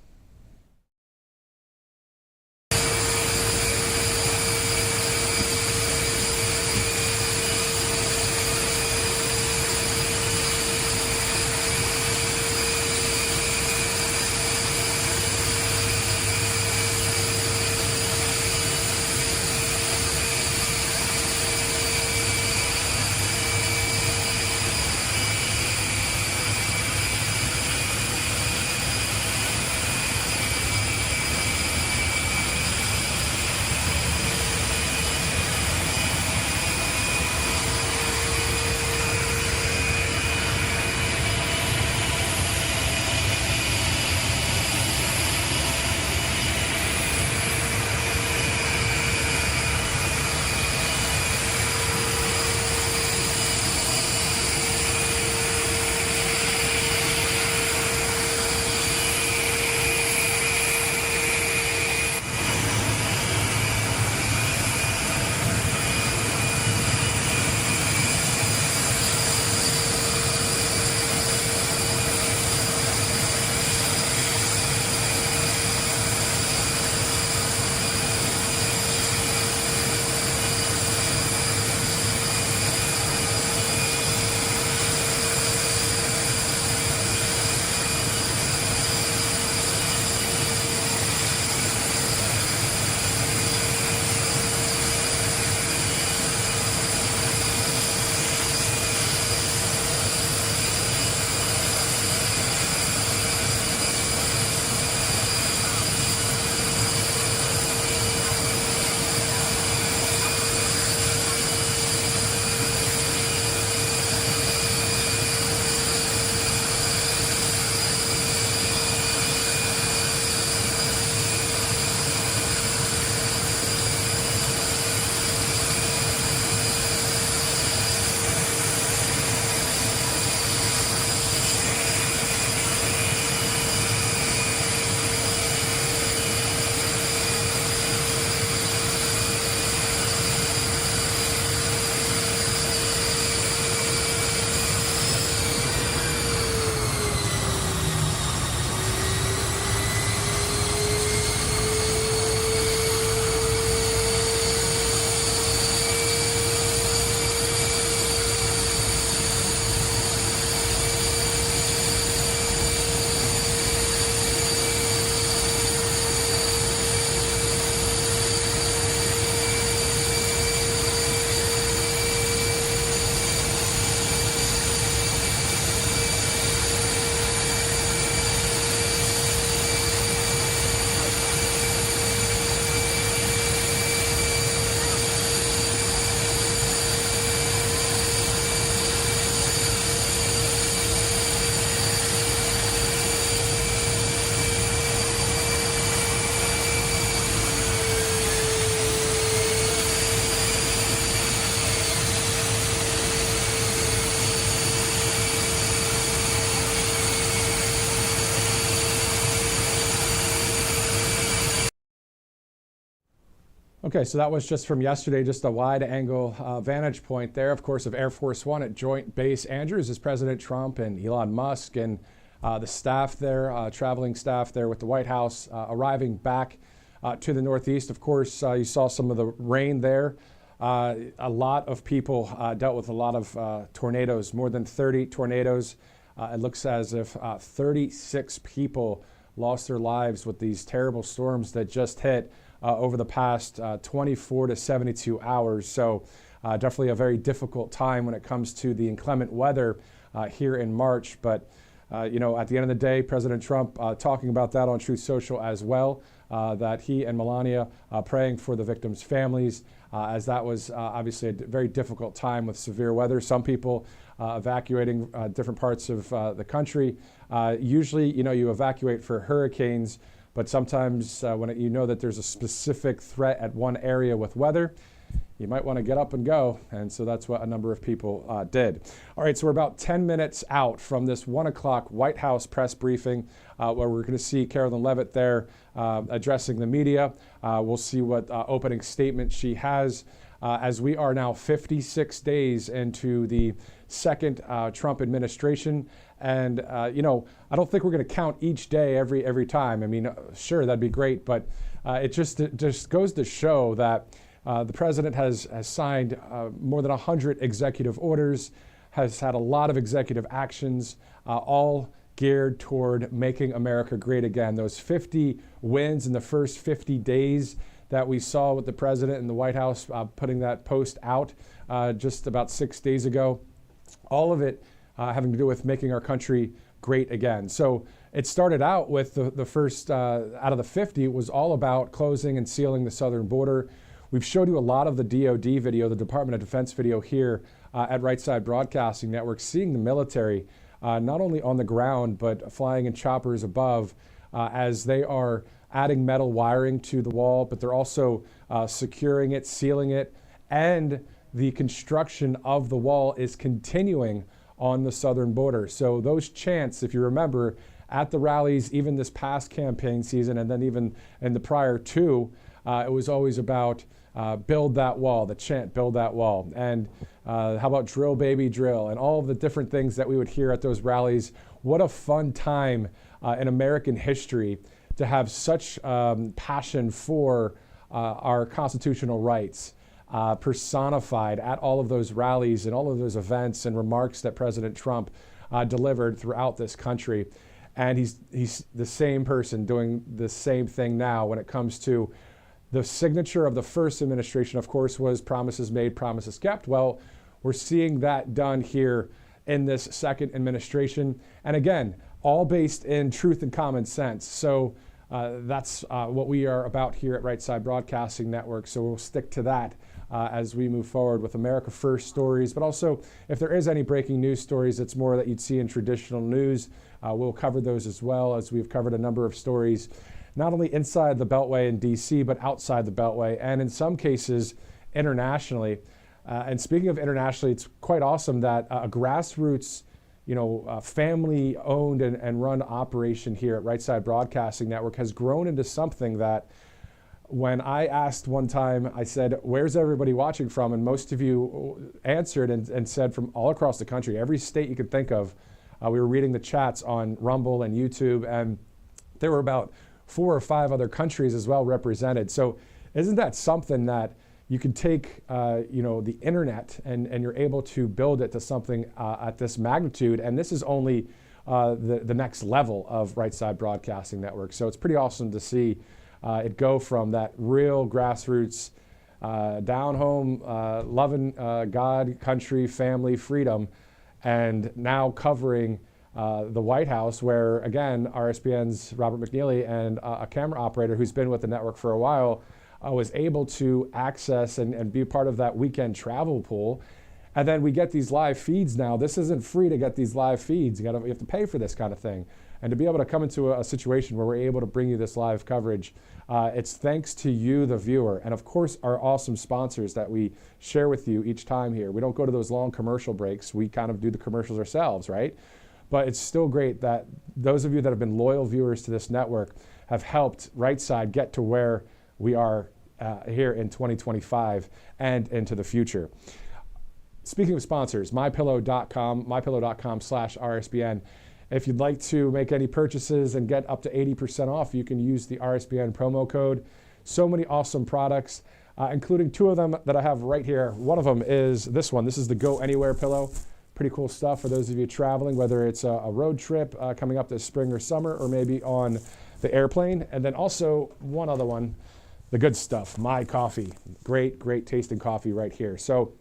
Okay, so that was just from yesterday, just a wide angle vantage point there, of course, of Air Force One at Joint Base Andrews as President Trump and Elon Musk and the staff there, traveling staff there with the White House arriving back to the Northeast. Of course, you saw some of the rain there. A lot of people dealt with a lot of tornadoes, more than 30 tornadoes. It looks as if 36 people lost their lives with these terrible storms that just hit over the past 24 to 72 hours. So definitely a very difficult time when it comes to the inclement weather here in March. But You know, at the end of the day, President Trump talking about that on Truth Social as well, that he and Melania praying for the victims' families, as that was obviously a very difficult time with severe weather. Some people evacuating different parts of the country. Usually, you know, you evacuate for hurricanes, but sometimes when you know that there's a specific threat at one area with weather, you might want to get up and go. And so that's what a number of people did. All right, so we're about 10 minutes out from this 1 o'clock White House press briefing where we're going to see Karoline Leavitt there addressing the media. We'll see what opening statement she has as we are now 56 days into the second Trump administration. And, you know, I don't think we're going to count each day every time. I mean, sure, that'd be great, but it just goes to show that the president has signed more than 100 executive orders, has had a lot of executive actions, all geared toward making America great again. Those 50 wins in the first 50 days that we saw with the president and the White House putting that post out just about 6 days ago, all of it having to do with making our country great again. So it started out with the first out of the 50 was all about closing and sealing the southern border. We've showed you a lot of the DoD video, the Department of Defense video here at Right Side Broadcasting Network, seeing the military not only on the ground, but flying in choppers above as they are adding metal wiring to the wall, but they're also securing it, sealing it, and the construction of the wall is continuing on the southern border. So those chants, if you remember, at the rallies, even this past campaign season, and then even in the prior two, it was always about build that wall, the chant, build that wall. And how about drill, baby, drill, and all of the different things that we would hear at those rallies. What a fun time in American history to have such passion for our constitutional rights personified at all of those rallies and all of those events and remarks that President Trump delivered throughout this country. And he's the same person doing the same thing now when it comes to the signature of the first administration, of course, was promises made, promises kept. Well, we're seeing that done here in this second administration. And again, all based in truth and common sense. So that's what we are about here at Right Side Broadcasting Network. So we'll stick to that as we move forward with America First stories. But also, if there is any breaking news stories, it's more that you'd see in traditional news. We'll cover those as well, as we've covered a number of stories not only inside the Beltway in D.C., but outside the Beltway, and in some cases internationally. And speaking of internationally, it's quite awesome that a grassroots, family-owned and run operation here at Right Side Broadcasting Network has grown into something that when I asked one time, I said, where's everybody watching from? And most of you answered and said from all across the country, every state you could think of. We were reading the chats on Rumble and YouTube, and there were about 4 or 5 other countries as well represented. So isn't that something that you can take, the internet and you're able to build it to something at this magnitude? And this is only the next level of Right Side Broadcasting Network. So it's pretty awesome to see it go from that real grassroots, down home, loving God, country, family, freedom, and now covering the White House, where, again, RSBN's Robert McNeely and a camera operator who's been with the network for a while was able to access and be part of that weekend travel pool. And then we get these live feeds now. This isn't free to get these live feeds. You have to pay for this kind of thing. And to be able to come into a situation where we're able to bring you this live coverage, it's thanks to you, the viewer, and of course our awesome sponsors that we share with you each time here. We don't go to those long commercial breaks. We kind of do the commercials ourselves, right? But it's still great that those of you that have been loyal viewers to this network have helped Right Side get to where we are here in 2025 and into the future. Speaking of sponsors, mypillow.com, mypillow.com/RSBN. If you'd like to make any purchases and get up to 80% off, you can use the RSBN promo code. So many awesome products, including 2 of them that I have right here. One of them is this one. This is the Go Anywhere pillow. Pretty cool stuff for those of you traveling, whether it's a road trip coming up this spring or summer, or maybe on the airplane. And then also one other one, the good stuff, My Coffee. Great, great tasting coffee right here. So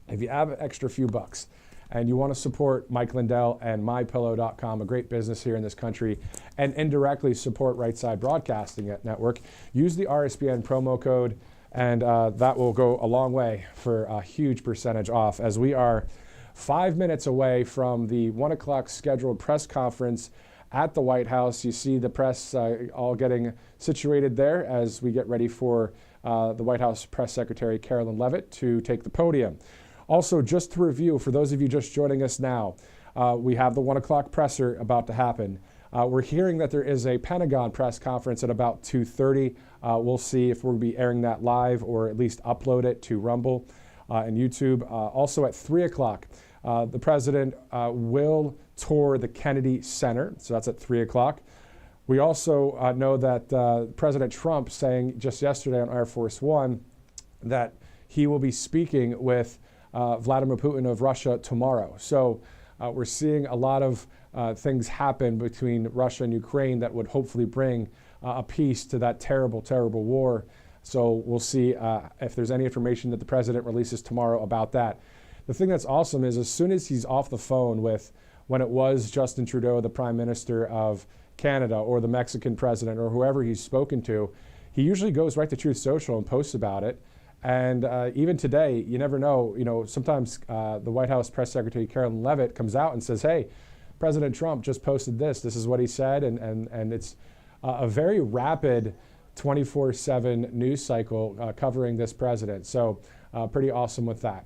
if you have an extra few bucks and you want to support Mike Lindell and MyPillow.com, a great business here in this country, and indirectly support Right Side Broadcasting Network, use the RSBN promo code, and that will go a long way for a huge percentage off, as we are 5 minutes away from the 1 o'clock scheduled press conference at the White House. You see the press all getting situated there as we get ready for the White House Press Secretary Karoline Leavitt to take the podium. Also, just to review, for those of you just joining us now, we have the 1 o'clock presser about to happen. We're hearing that there is a Pentagon press conference at about 2:30. We'll see if we'll be airing that live or at least upload it to Rumble and YouTube. Also at 3 o'clock, the president will tour the Kennedy Center, so that's at 3 o'clock. We also know that President Trump saying just yesterday on Air Force One that he will be speaking with Vladimir Putin of Russia tomorrow. So we're seeing a lot of things happen between Russia and Ukraine that would hopefully bring a peace to that terrible, terrible war. So we'll see if there's any information that the president releases tomorrow about that. The thing that's awesome is as soon as he's off the phone with when it was Justin Trudeau, the Prime Minister of Canada, or the Mexican president, or whoever he's spoken to, he usually goes right to Truth Social and posts about it. And even today, you never know, sometimes the White House Press Secretary Karoline Leavitt comes out and says, hey, President Trump just posted this is what he said, and it's a very rapid 24/7 news cycle covering this president. So pretty awesome with that.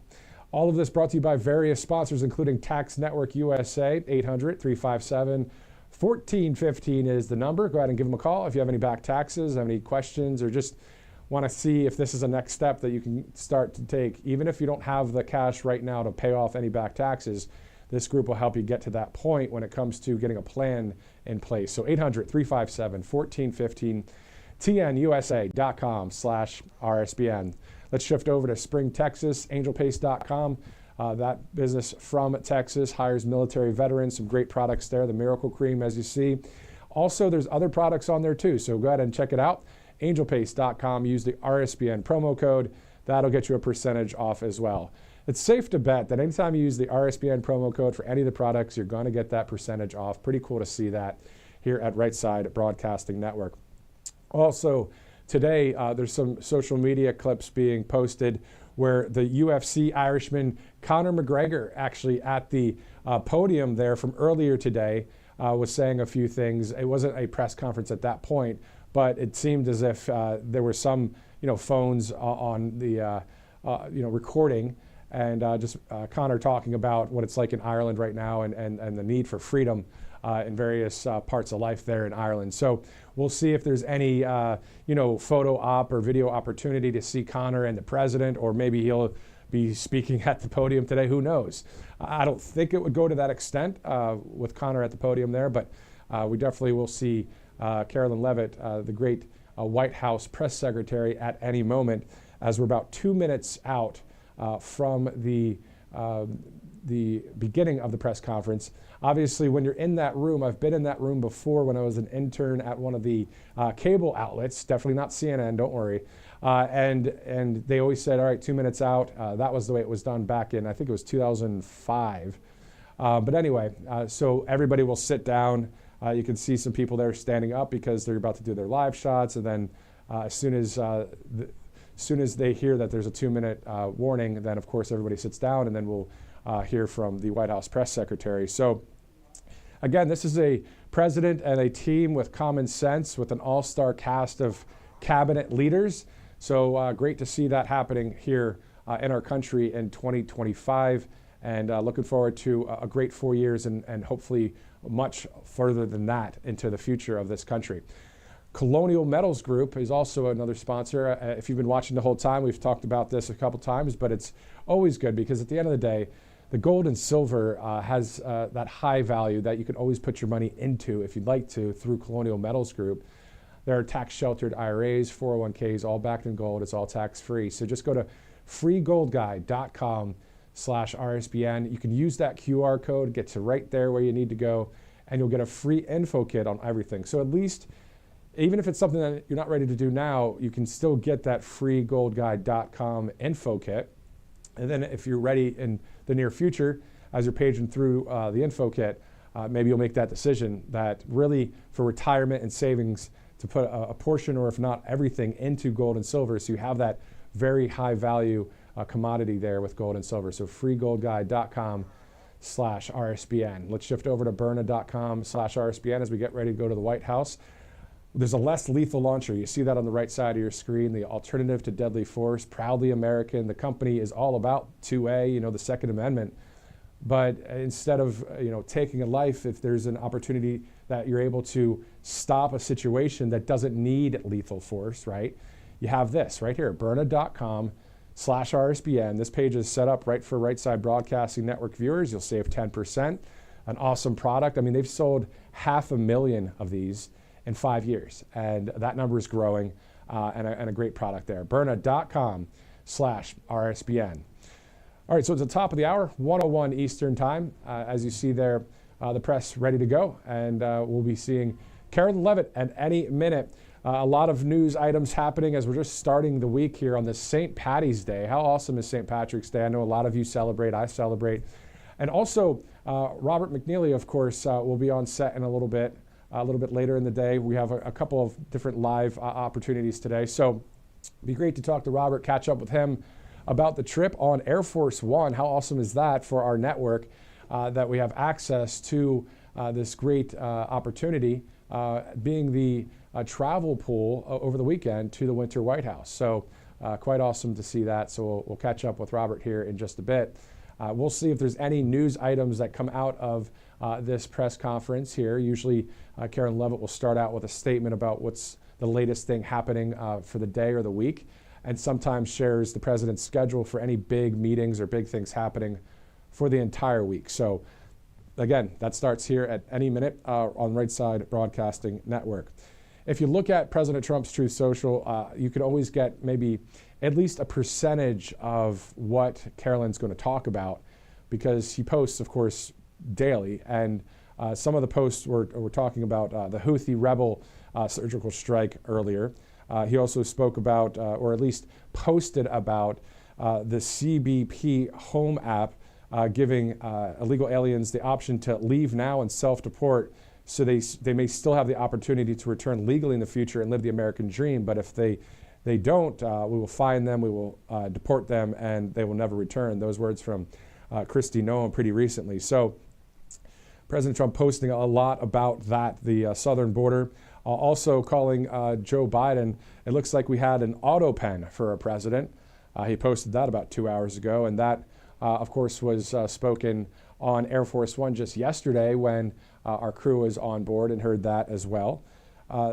All of this brought to you by various sponsors, including Tax Network USA. 800-357-1415 is the number. Go ahead and give them a call if you have any back taxes, have any questions, or just want to see if this is a next step that you can start to take. Even if you don't have the cash right now to pay off any back taxes, this group will help you get to that point when it comes to getting a plan in place. So 800-357-1415, tnusa.com/RSBN. Let's shift over to Spring, Texas, angelpaste.com. That business from Texas hires military veterans, some great products there, the Miracle Cream, as you see. Also, there's other products on there too, so go ahead and check it out. Angelpaste.com, use the RSBN promo code. That'll get you a percentage off as well. It's safe to bet that anytime you use the RSBN promo code for any of the products, you're going to get that percentage off. Pretty cool to see that here at Right Side Broadcasting Network. Also, today, there's some social media clips being posted where the UFC Irishman Conor McGregor, actually at the podium there from earlier today, was saying a few things. It wasn't a press conference at that point, but it seemed as if there were some, phones on the, recording, and just Conor talking about what it's like in Ireland right now and the need for freedom in various parts of life there in Ireland. So we'll see if there's any, photo op or video opportunity to see Conor and the president, or maybe he'll be speaking at the podium today. Who knows? I don't think it would go to that extent with Conor at the podium there, but we definitely will see Karoline Leavitt, the great White House press secretary, at any moment, as we're about 2 minutes out from the beginning of the press conference. Obviously, when you're in that room, I've been in that room before when I was an intern at one of the cable outlets, definitely not CNN, don't worry. And they always said, all right, 2 minutes out. That was the way it was done back in, I think it was 2005. But anyway, so everybody will sit down. You can see some people there standing up because they're about to do their live shots. And then as soon as they hear that there's a 2-minute warning, then of course everybody sits down, and then we'll hear from the White House press secretary. So again, this is a president and a team with common sense, with an all-star cast of cabinet leaders. So great to see that happening here in our country in 2025, and looking forward to a great 4 years and hopefully much further than that into the future of this country. Colonial Metals Group is also another sponsor. If you've been watching the whole time, we've talked about this a couple times, but it's always good because at the end of the day, the gold and silver has that high value that you can always put your money into if you'd like to through Colonial Metals Group. There are tax-sheltered IRAs, 401ks, all backed in gold. It's all tax-free. So just go to freegoldguide.com/RSBN. You can use that QR code, get to right there where you need to go, and you'll get a free info kit on everything. So at least, even if it's something that you're not ready to do now, you can still get that freegoldguide.com info kit. And then if you're ready in the near future, as you're paging through the info kit, maybe you'll make that decision that really for retirement and savings to put a portion, or if not everything, into gold and silver, so you have that very high value commodity there with gold and silver. So freegoldguide.com/RSBN. Let's shift over to Byrna.com/RSBN as we get ready to go to the White House. There's a less lethal launcher. You see that on the right side of your screen, the alternative to deadly force, proudly American. The company is all about 2A, the Second Amendment. But instead of taking a life, if there's an opportunity that you're able to stop a situation that doesn't need lethal force, right? You have this right here, Byrna.com/RSBN. This page is set up right for Right Side Broadcasting Network viewers. You'll save 10%. An awesome product. I mean, they've sold 500,000 of these in 5 years, and that number is growing, and a great product there. Byrna.com/RSBN. All right, so it's the top of the hour, 1:01 Eastern Time. As you see there, the press ready to go, and we'll be seeing Karoline Leavitt at any minute. A lot of news items happening as we're just starting the week here on this St. Patty's Day. How awesome is St. Patrick's Day? I know a lot of you celebrate. I celebrate. And also, Robert McNeely, of course, will be on set in a little bit later in the day. We have a couple of different live opportunities today. So it'd be great to talk to Robert, catch up with him about the trip on Air Force One. How awesome is that for our network that we have access to this great opportunity, being the travel pool over the weekend to the Winter White House. So quite awesome to see that. So we'll catch up with Robert here in just a bit. We'll see if there's any news items that come out of this press conference here. Usually Karoline Leavitt will start out with a statement about what's the latest thing happening for the day or the week, and sometimes shares the president's schedule for any big meetings or big things happening for the entire week. So again, that starts here at any minute on Right Side Broadcasting Network. If you look at President Trump's Truth Social, you can always get maybe at least a percentage of what Karoline's going to talk about, because he posts, of course, daily. And some of the posts were talking about the Houthi rebel surgical strike earlier. He also spoke about, or at least posted about, the CBP Home app giving illegal aliens the option to leave now and self-deport, so they may still have the opportunity to return legally in the future and live the American dream. But if they don't, we will fine them, we will deport them, and they will never return. Those words from Kristi Noem pretty recently. So President Trump posting a lot about that, the southern border. Also calling Joe Biden, it looks like we had an auto pen for a president. He posted that about 2 hours ago, and that, of course, was spoken on Air Force One just yesterday when our crew was on board and heard that as well.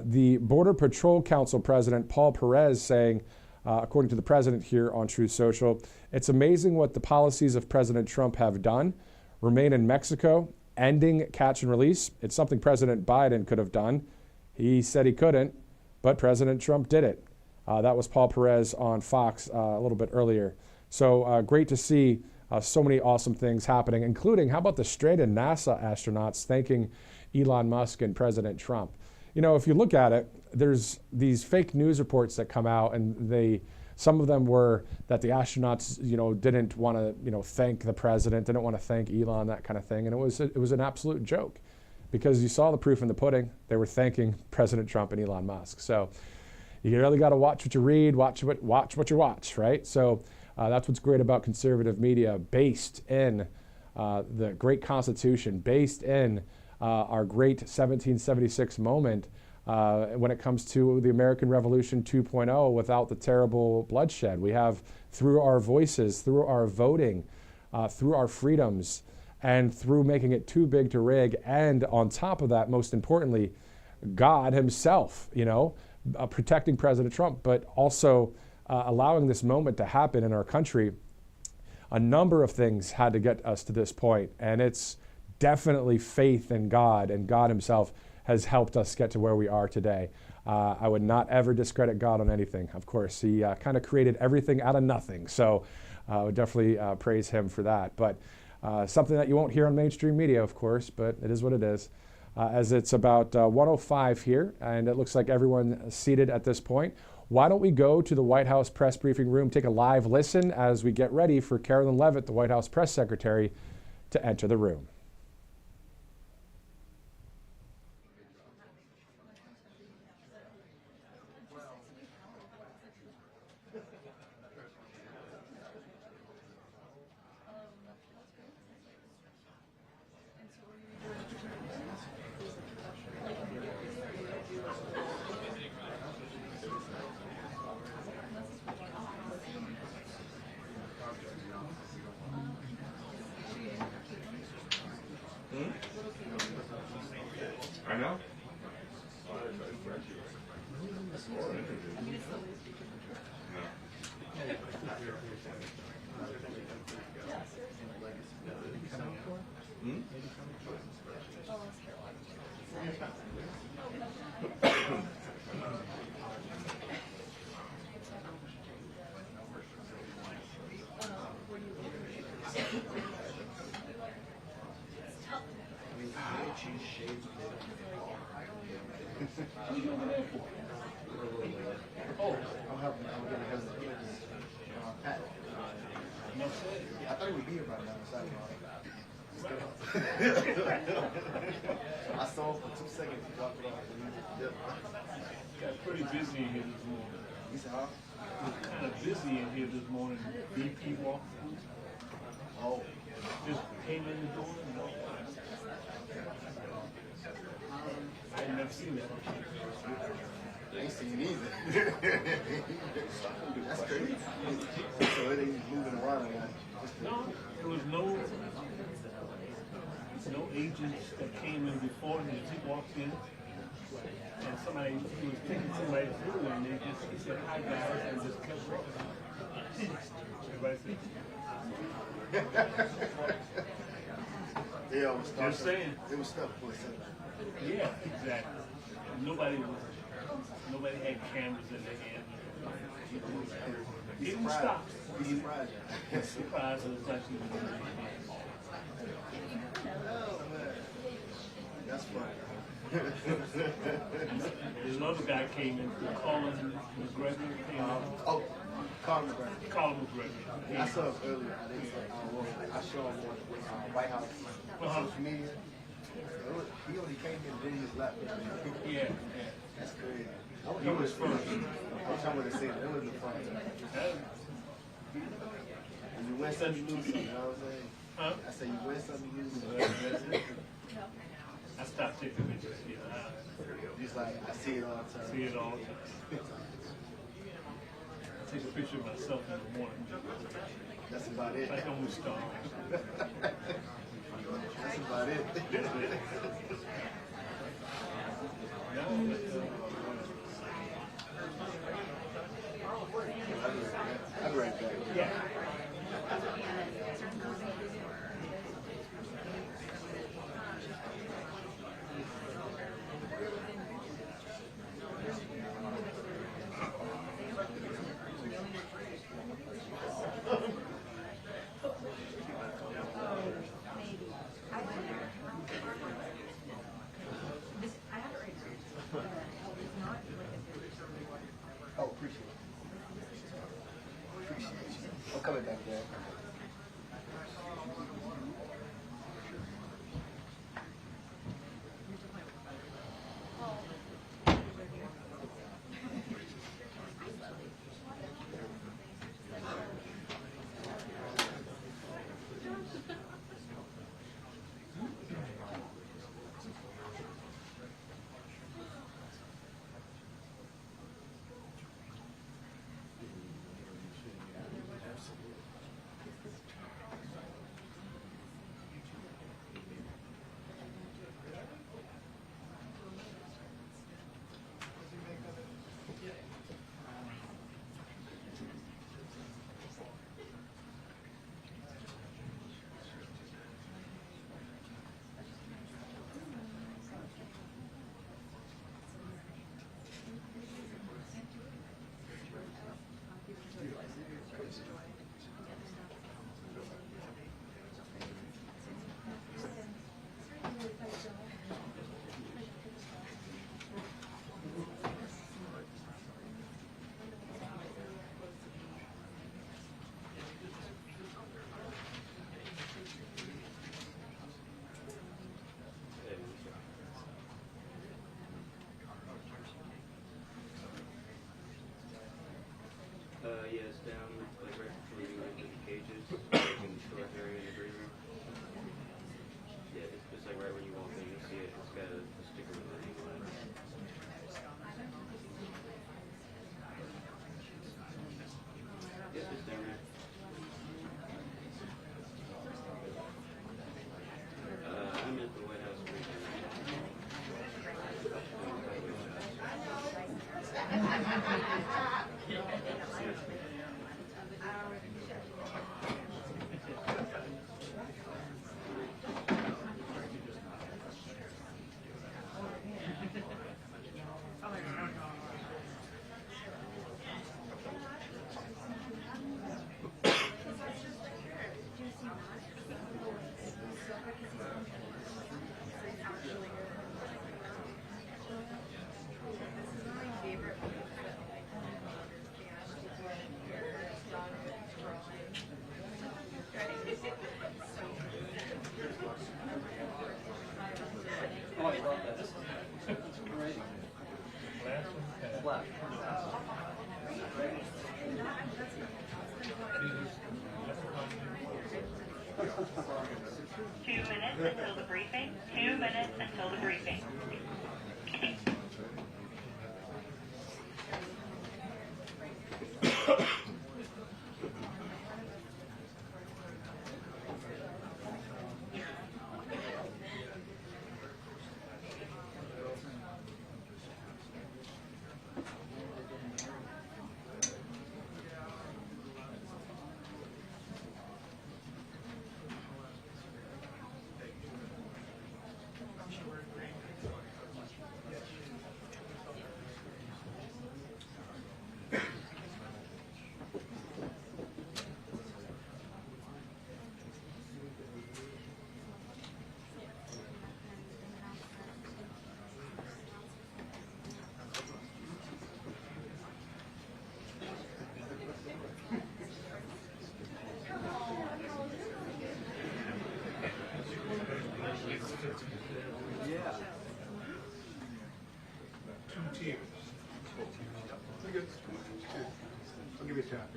The Border Patrol Council President Paul Perez saying, according to the president here on Truth Social, it's amazing what the policies of President Trump have done. Remain in Mexico, ending catch and release. It's something President Biden could have done. He said he couldn't, but President Trump did it. That was Paul Perez on Fox a little bit earlier. So great to see so many awesome things happening, including, how about the stranded NASA astronauts thanking Elon Musk and President Trump? If you look at it, there's these fake news reports that come out, and some of them were that the astronauts, didn't want to, thank the president, didn't want to thank Elon, that kind of thing. And it was an absolute joke, because you saw the proof in the pudding. They were thanking President Trump and Elon Musk. So you really got to watch what you read, watch what you watch, right? So that's what's great about conservative media, based in the great Constitution, based in our great 1776 moment when it comes to the American Revolution 2.0 without the terrible bloodshed. We have, through our voices, through our voting, through our freedoms, and through making it too big to rig, and on top of that, most importantly, God himself, protecting President Trump, but also allowing this moment to happen in our country. A number of things had to get us to this point, and it's definitely faith in God, and God himself has helped us get to where we are today. I would not ever discredit God on anything. Of course, he kind of created everything out of nothing, so I would definitely praise him for that. But something that you won't hear on mainstream media, of course, but it is what it is. As it's about 1:05 here, and it looks like everyone seated at this point. Why don't we go to the White House press briefing room, take a live listen as we get ready for Karoline Leavitt, the White House press secretary, to enter the room. I know. Oh, I'm helping. I'm getting his hat. I thought he would be here by now. I saw him for 2 seconds. He dropped it off. Got pretty busy in here this morning. He said, huh? Kind of busy in here this morning. BP walked through. Oh. Just came in the door and I ain't never seen that. I ain't seen it either. That's crazy. So it ain't moving around. No, there was no agents that came in before him. He walked in and he was taking somebody through and he said, hi guys, and just kept walking. Everybody said, yeah, it was stuck. Just saying. It was stuck for a second. Yeah, exactly. Nobody had cameras in their hand. He didn't stop. He surprised you. Surprised us like he was doing it. Oh, man. That's funny. There's another guy came in, Carla McGregor came in. Oh, Carla McGregor. Carla McGregor. I saw him earlier. I saw him on White House social media. He only came in and then he left. Yeah. That's crazy. He was first. I'm trying to say that was the fun. When you win something, you lose something. You know what I'm saying? Huh? I say you win something, you lose something. I stopped taking pictures. Just like I see it all the time. See it all the time. Take a picture of myself in the morning. That's about it. Like I'm with stars. That's about it. I'll be right back. Yeah. Oh, appreciate it. Appreciate you. I'm coming back there. Yes, down like right before you enter the cages, like in the short area in the green room. Yeah, it's just like right when you walk in, you'll see it. It's got a sticker with a name on it. Yes, it's down there. I'm at the White House briefing. Until the briefing. 2 minutes until the briefing. I'll give you a tap.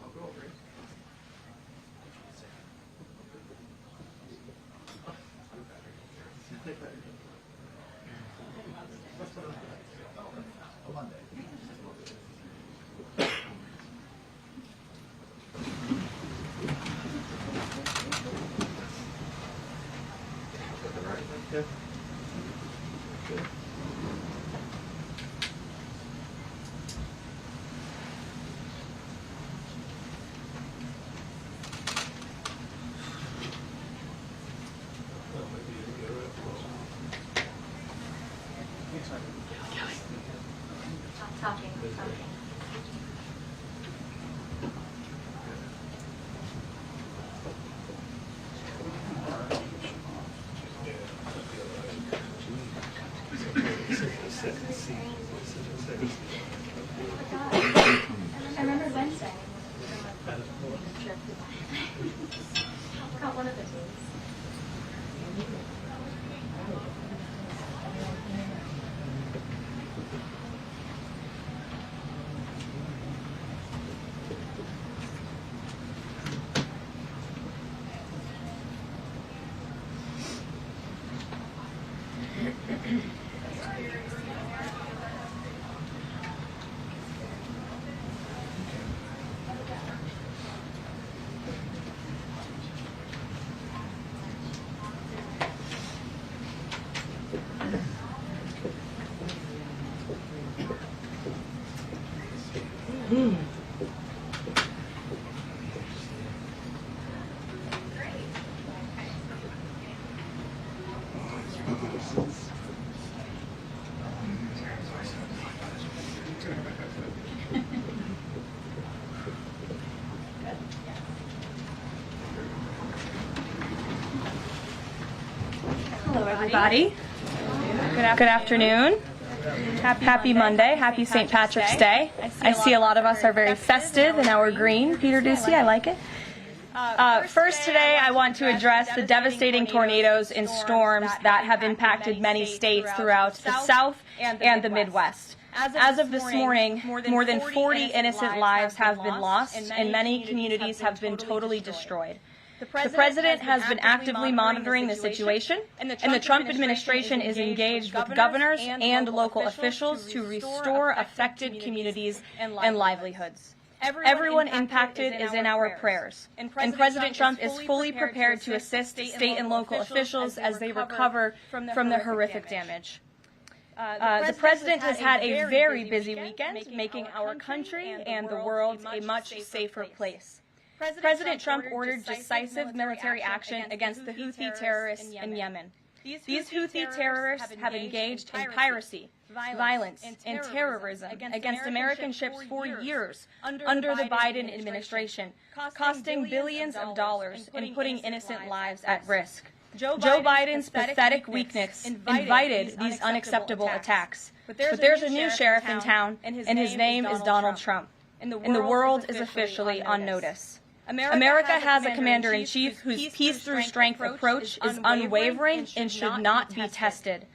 I'll go over it. Monday. Okay. Good. Talking. I remember Wednesday. Got one of the days. Hello, everybody. Good afternoon. Happy Monday. Happy St. Patrick's Day. I see a lot of us are very festive in our green. Peter Ducey, I like it. First today, I want to address the devastating tornadoes and storms that have impacted many states throughout the South and the Midwest. As of this morning, more than 40 innocent lives have been lost, and many communities have been totally destroyed. The President has been actively monitoring the situation, and the Trump administration is engaged with governors and local officials to restore affected communities and livelihoods. Everyone impacted is in our prayers, and President Trump is fully prepared to assist state and local officials as they recover from the horrific damage. The President has had a very busy weekend, making our country and the world a much safer place. President Trump ordered decisive military action against the Houthi terrorists in Yemen. These Houthi terrorists have engaged in piracy, violence, and terrorism against American ships for years under the Biden administration, costing billions of dollars and putting innocent lives at risk. Joe Biden's pathetic weakness invited these unacceptable attacks. But there's a new sheriff in town, and his name is Donald Trump. And the world is officially on notice. America has a commander-in-chief whose peace-through-strength approach is unwavering and should not be tested.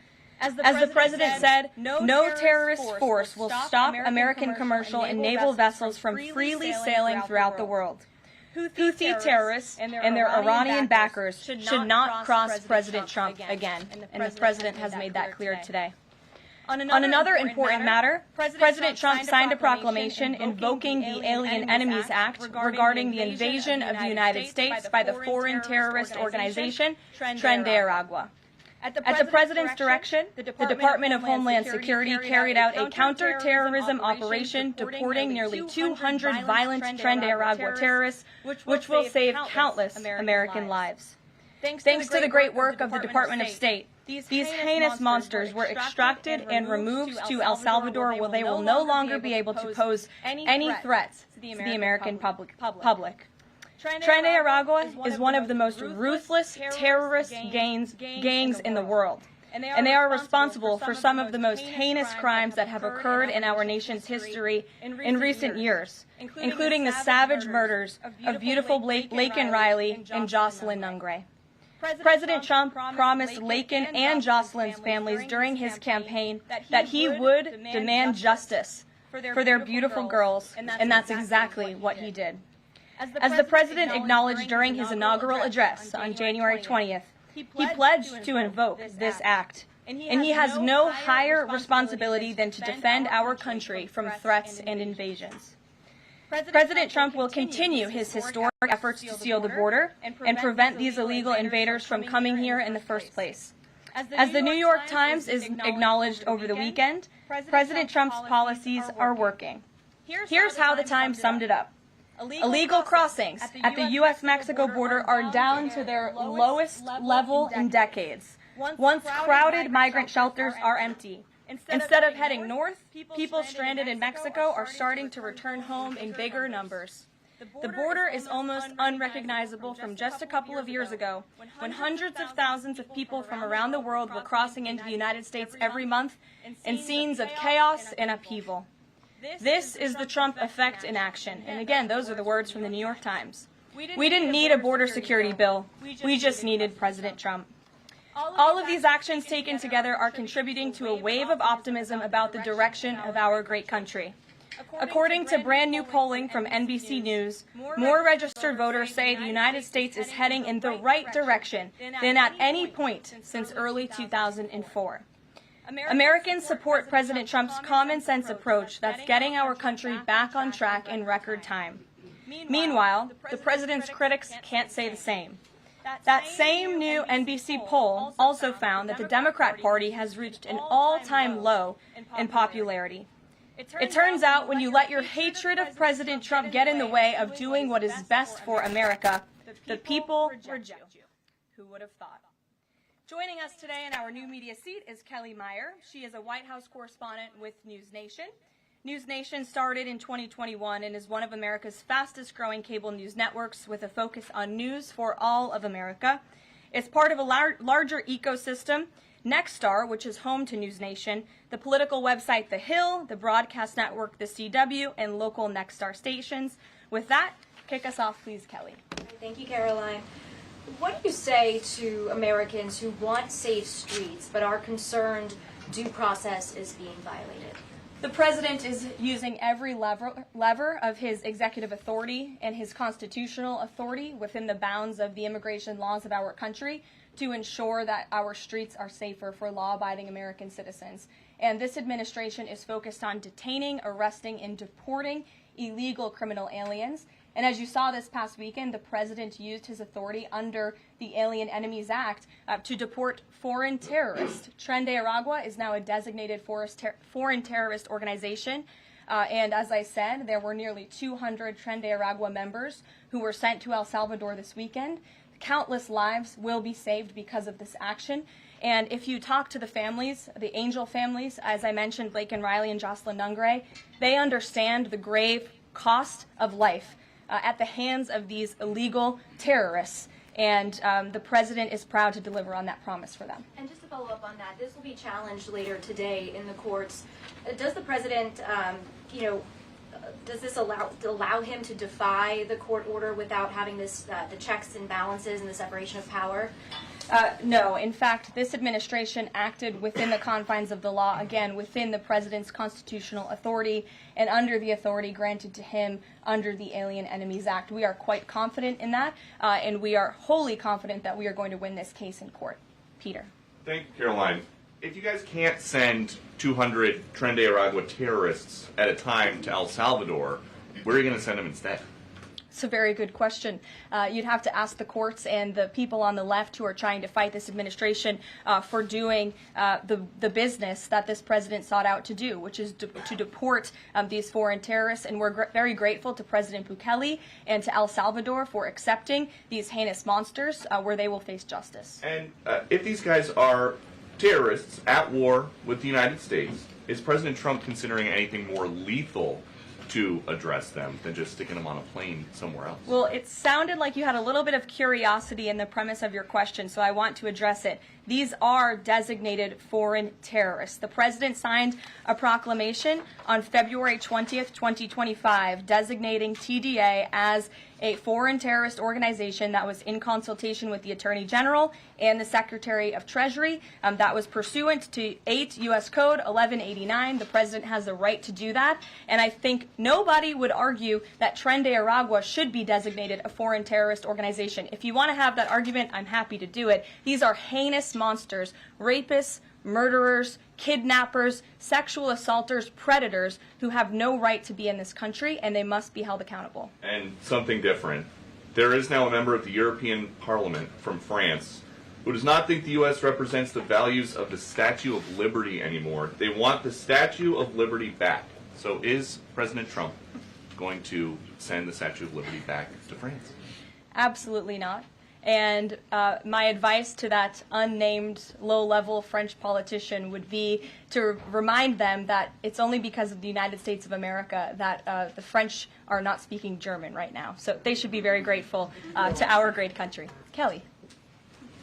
As the President said, no terrorist force will stop American commercial and naval vessels from freely sailing throughout the world. Houthi terrorists and their Iranian backers should not cross President Trump again, and the President has made that clear today. On another important matter, President Trump signed a proclamation invoking the Alien Enemies Act regarding the invasion of the United States by the foreign terrorist organization Tren de Aragua. At the President's direction, the Department of Homeland Security carried out a counter-terrorism operation deporting nearly 200 violent Tren de Aragua terrorists, which will save countless American lives. Thanks to the great work of the Department of State, these heinous monsters were extracted and removed to El Salvador, where they will no longer be able to pose any threats to the American public. Tren de Aragua is one of the most ruthless terrorist gangs in the world, and they are responsible for some of the most heinous crimes that have occurred in our nation's history in recent years, including the savage murders of beautiful Laken Riley and Jocelyn Nungray. President Trump promised Laken and Jocelyn's families during his campaign that he would demand justice for their beautiful girls, and that's exactly what he did. As the President acknowledged during his inaugural address on January 20th, he pledged to invoke this act, and he has no higher responsibility than to defend our country from threats and invasions. President Trump will continue his historic efforts to seal the border and prevent these illegal invaders from coming here in the first place. As the New York Times is acknowledged over the weekend, President Trump's policies are working. Here's how the Times summed it up. Illegal crossings at the U.S.-Mexico border are down to their lowest level in decades. Once crowded migrant shelters are empty. Instead of heading north, people stranded in Mexico are starting to return home in bigger numbers. The border is almost unrecognizable from just a couple of years ago, when hundreds of thousands of people from around the world were crossing into the United States every month in scenes of chaos and upheaval. This is the Trump effect in action. And again, those are the words from the New York Times. We didn't need a border security bill. We just needed President Trump. All of these actions taken together are contributing to a wave of optimism about the direction of our great country. According to brand new polling from NBC News, more registered voters say the United States is heading in the right direction than at any point since early 2004. Americans support President Trump's common-sense approach that's getting our country back on track in record time. Meanwhile, the president's critics can't say the same. That same new NBC poll also found that the Democrat Party has reached an all-time low in popularity. It turns out when you let your hatred of President Trump get in the way of doing what is best for America, the people reject you. Who would have thought? Joining us today in our new media seat is Kelly Meyer. She is a White House correspondent with News Nation. News Nation started in 2021 and is one of America's fastest growing cable news networks with a focus on news for all of America. It's part of a larger ecosystem, Nexstar, which is home to News Nation, the political website The Hill, the broadcast network The CW, and local Nexstar stations. With that, kick us off, please, Kelly. Thank you, Caroline. What do you say to Americans who want safe streets but are concerned due process is being violated? The president is using every lever of his executive authority and his constitutional authority within the bounds of the immigration laws of our country to ensure that our streets are safer for law-abiding American citizens. And this administration is focused on detaining, arresting, and deporting illegal criminal aliens. And as you saw this past weekend, the president used his authority under the Alien Enemies Act to deport foreign terrorists. Tren de Aragua is now a designated foreign terrorist organization. And as I said, there were nearly 200 Tren de Aragua members who were sent to El Salvador this weekend. Countless lives will be saved because of this action. And if you talk to the families, the Angel families, as I mentioned, Blake and Riley and Jocelyn Nungre, they understand the grave cost of life at the hands of these illegal terrorists. And the president is proud to deliver on that promise for them. And just to follow up on that, this will be challenged later today in the courts. Does the president, does this allow him to defy the court order without having this the checks and balances and the separation of power? No. In fact, this administration acted within the confines of the law, again, within the president's constitutional authority and under the authority granted to him under the Alien Enemies Act. We are quite confident in that, and we are wholly confident that we are going to win this case in court. Peter. Thank you, Caroline. If you guys can't send 200 Tren de Aragua terrorists at a time to El Salvador, where are you going to send them instead? It's a very good question. You'd have to ask the courts and the people on the left who are trying to fight this administration for doing the business that this president sought out to do, which is to deport these foreign terrorists. And we're very grateful to President Bukele and to El Salvador for accepting these heinous monsters where they will face justice. And if these guys are terrorists at war with the United States, is President Trump considering anything more lethal to address them than just sticking them on a plane somewhere else? Well, it sounded like you had a little bit of curiosity in the premise of your question, so I want to address it. These are designated foreign terrorists. The president signed a proclamation on February 20th, 2025, designating TDA as a foreign terrorist organization that was in consultation with the Attorney General and the Secretary of Treasury. That was pursuant to 8 U.S. Code 1189. The president has the right to do that. And I think nobody would argue that Tren de Aragua should be designated a foreign terrorist organization. If you want to have that argument, I'm happy to do it. These are heinous monsters, rapists, murderers, kidnappers, sexual assaulters, predators who have no right to be in this country, and they must be held accountable. And something different. There is now a member of the European Parliament from France who does not think the U.S. represents the values of the Statue of Liberty anymore. They want the Statue of Liberty back. So is President Trump going to send the Statue of Liberty back to France? Absolutely not. And my advice to that unnamed low-level French politician would be to remind them that it's only because of the United States of America that the French are not speaking German right now. So they should be very grateful to our great country. Kelly.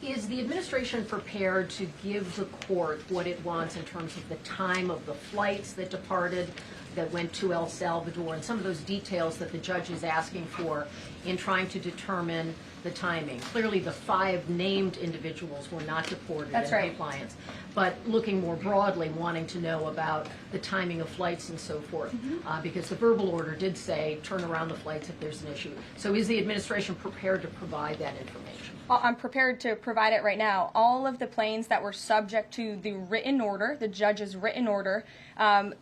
Is the administration prepared to give the court what it wants in terms of the time of the flights that departed, that went to El Salvador, and some of those details that the judge is asking for in trying to determine the timing? Clearly, the 5 named individuals were not deported in compliance, but looking more broadly, wanting to know about the timing of flights and so forth, because the verbal order did say turn around the flights if there's an issue. So is the administration prepared to provide that information? I'm prepared to provide it right now. All of the planes that were subject to the written order, the judge's written order,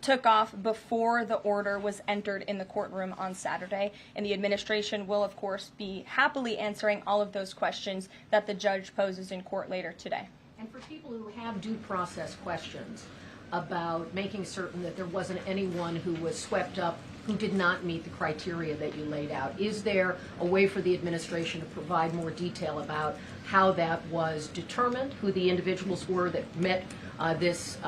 took off before the order was entered in the courtroom on Saturday. And the administration will, of course, be happily answering all of those questions that the judge poses in court later today. And for people who have due process questions about making certain that there wasn't anyone who was swept up who did not meet the criteria that you laid out, is there a way for the administration to provide more detail about how that was determined, who the individuals were that met this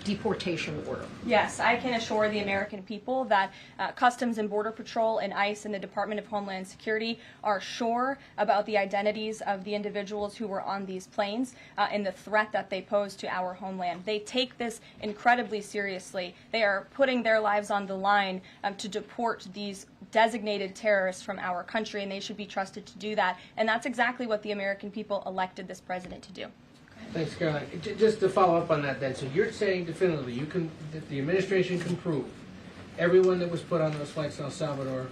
deportation order? Yes, I can assure the American people that Customs and Border Patrol and ICE and the Department of Homeland Security are sure about the identities of the individuals who were on these planes and the threat that they pose to our homeland. They take this incredibly seriously. They are putting their lives on the line to deport these designated terrorists from our country, and they should be trusted to do that. And that's exactly what the American people elected this president to do. Thanks, Caroline. Just to follow up on that then, so you're saying definitively that the administration can prove everyone that was put on those flights in El Salvador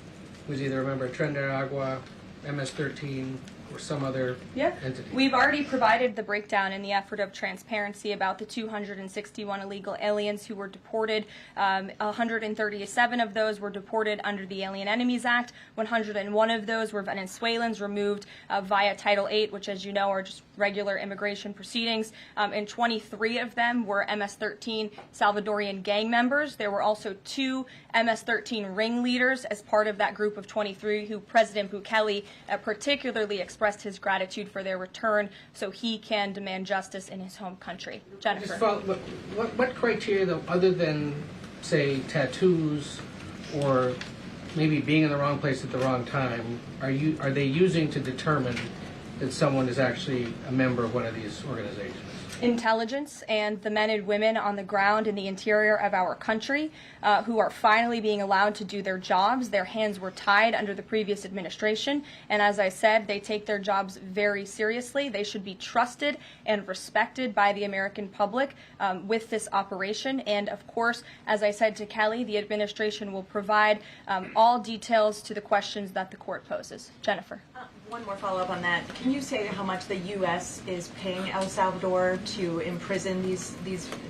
was either a member of Tren de Agua, MS-13, or some other entity? We've already provided the breakdown in the effort of transparency about the 261 illegal aliens who were deported. 137 of those were deported under the Alien Enemies Act. 101 of those were Venezuelans removed via Title VIII, which, as you know, are just regular immigration proceedings. And 23 of them were MS-13 Salvadorian gang members. There were also 2 MS-13 ringleaders as part of that group of 23 who President Bukele particularly expressed his gratitude for their return so he can demand justice in his home country. Jennifer. What criteria, though, other than, say, tattoos or maybe being in the wrong place at the wrong time, are they using to determine that someone is actually a member of one of these organizations? Intelligence and the men and women on the ground in the interior of our country who are finally being allowed to do their jobs. Their hands were tied under the previous administration, and as I said, they take their jobs very seriously. They should be trusted and respected by the American public with this operation, and of course, as I said to Kelly, the administration will provide all details to the questions that the court poses. Jennifer. One more follow-up on that. Can you say how much the U.S. is paying El Salvador to imprison these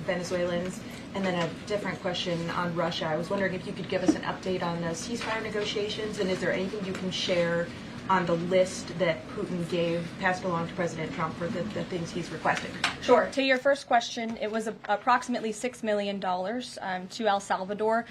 Venezuelans? And then a different question on Russia. I was wondering if you could give us an update on the ceasefire negotiations, and is there anything you can share on the list that Putin passed along to President Trump for the things he's requested? Sure. To your first question, it was approximately $6 million to El Salvador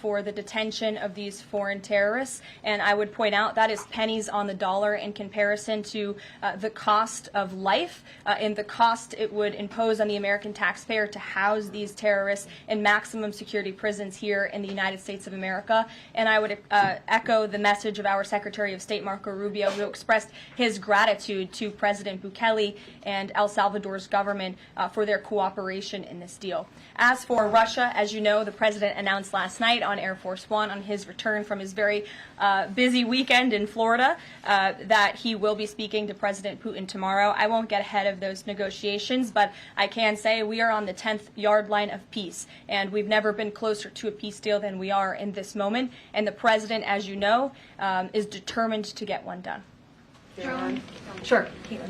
for the detention of these foreign terrorists. And I would point out that is pennies on the dollar in comparison to the cost of life and the cost it would impose on the American taxpayer to house these terrorists in maximum security prisons here in the United States of America. And I would echo the message of our Secretary of State, Marco Rubio, who expressed his gratitude to President Bukele and El Salvador's government for their cooperation in this deal. As for Russia, as you know, the president announced last night on Air Force One on his return from his very busy weekend in Florida that he will be speaking to President Putin tomorrow. I won't get ahead of those negotiations, but I can say we are on the 10th yard line of peace, and we've never been closer to a peace deal than we are in this moment. And the president, as you know, is determined to get one done. Caroline? Sure.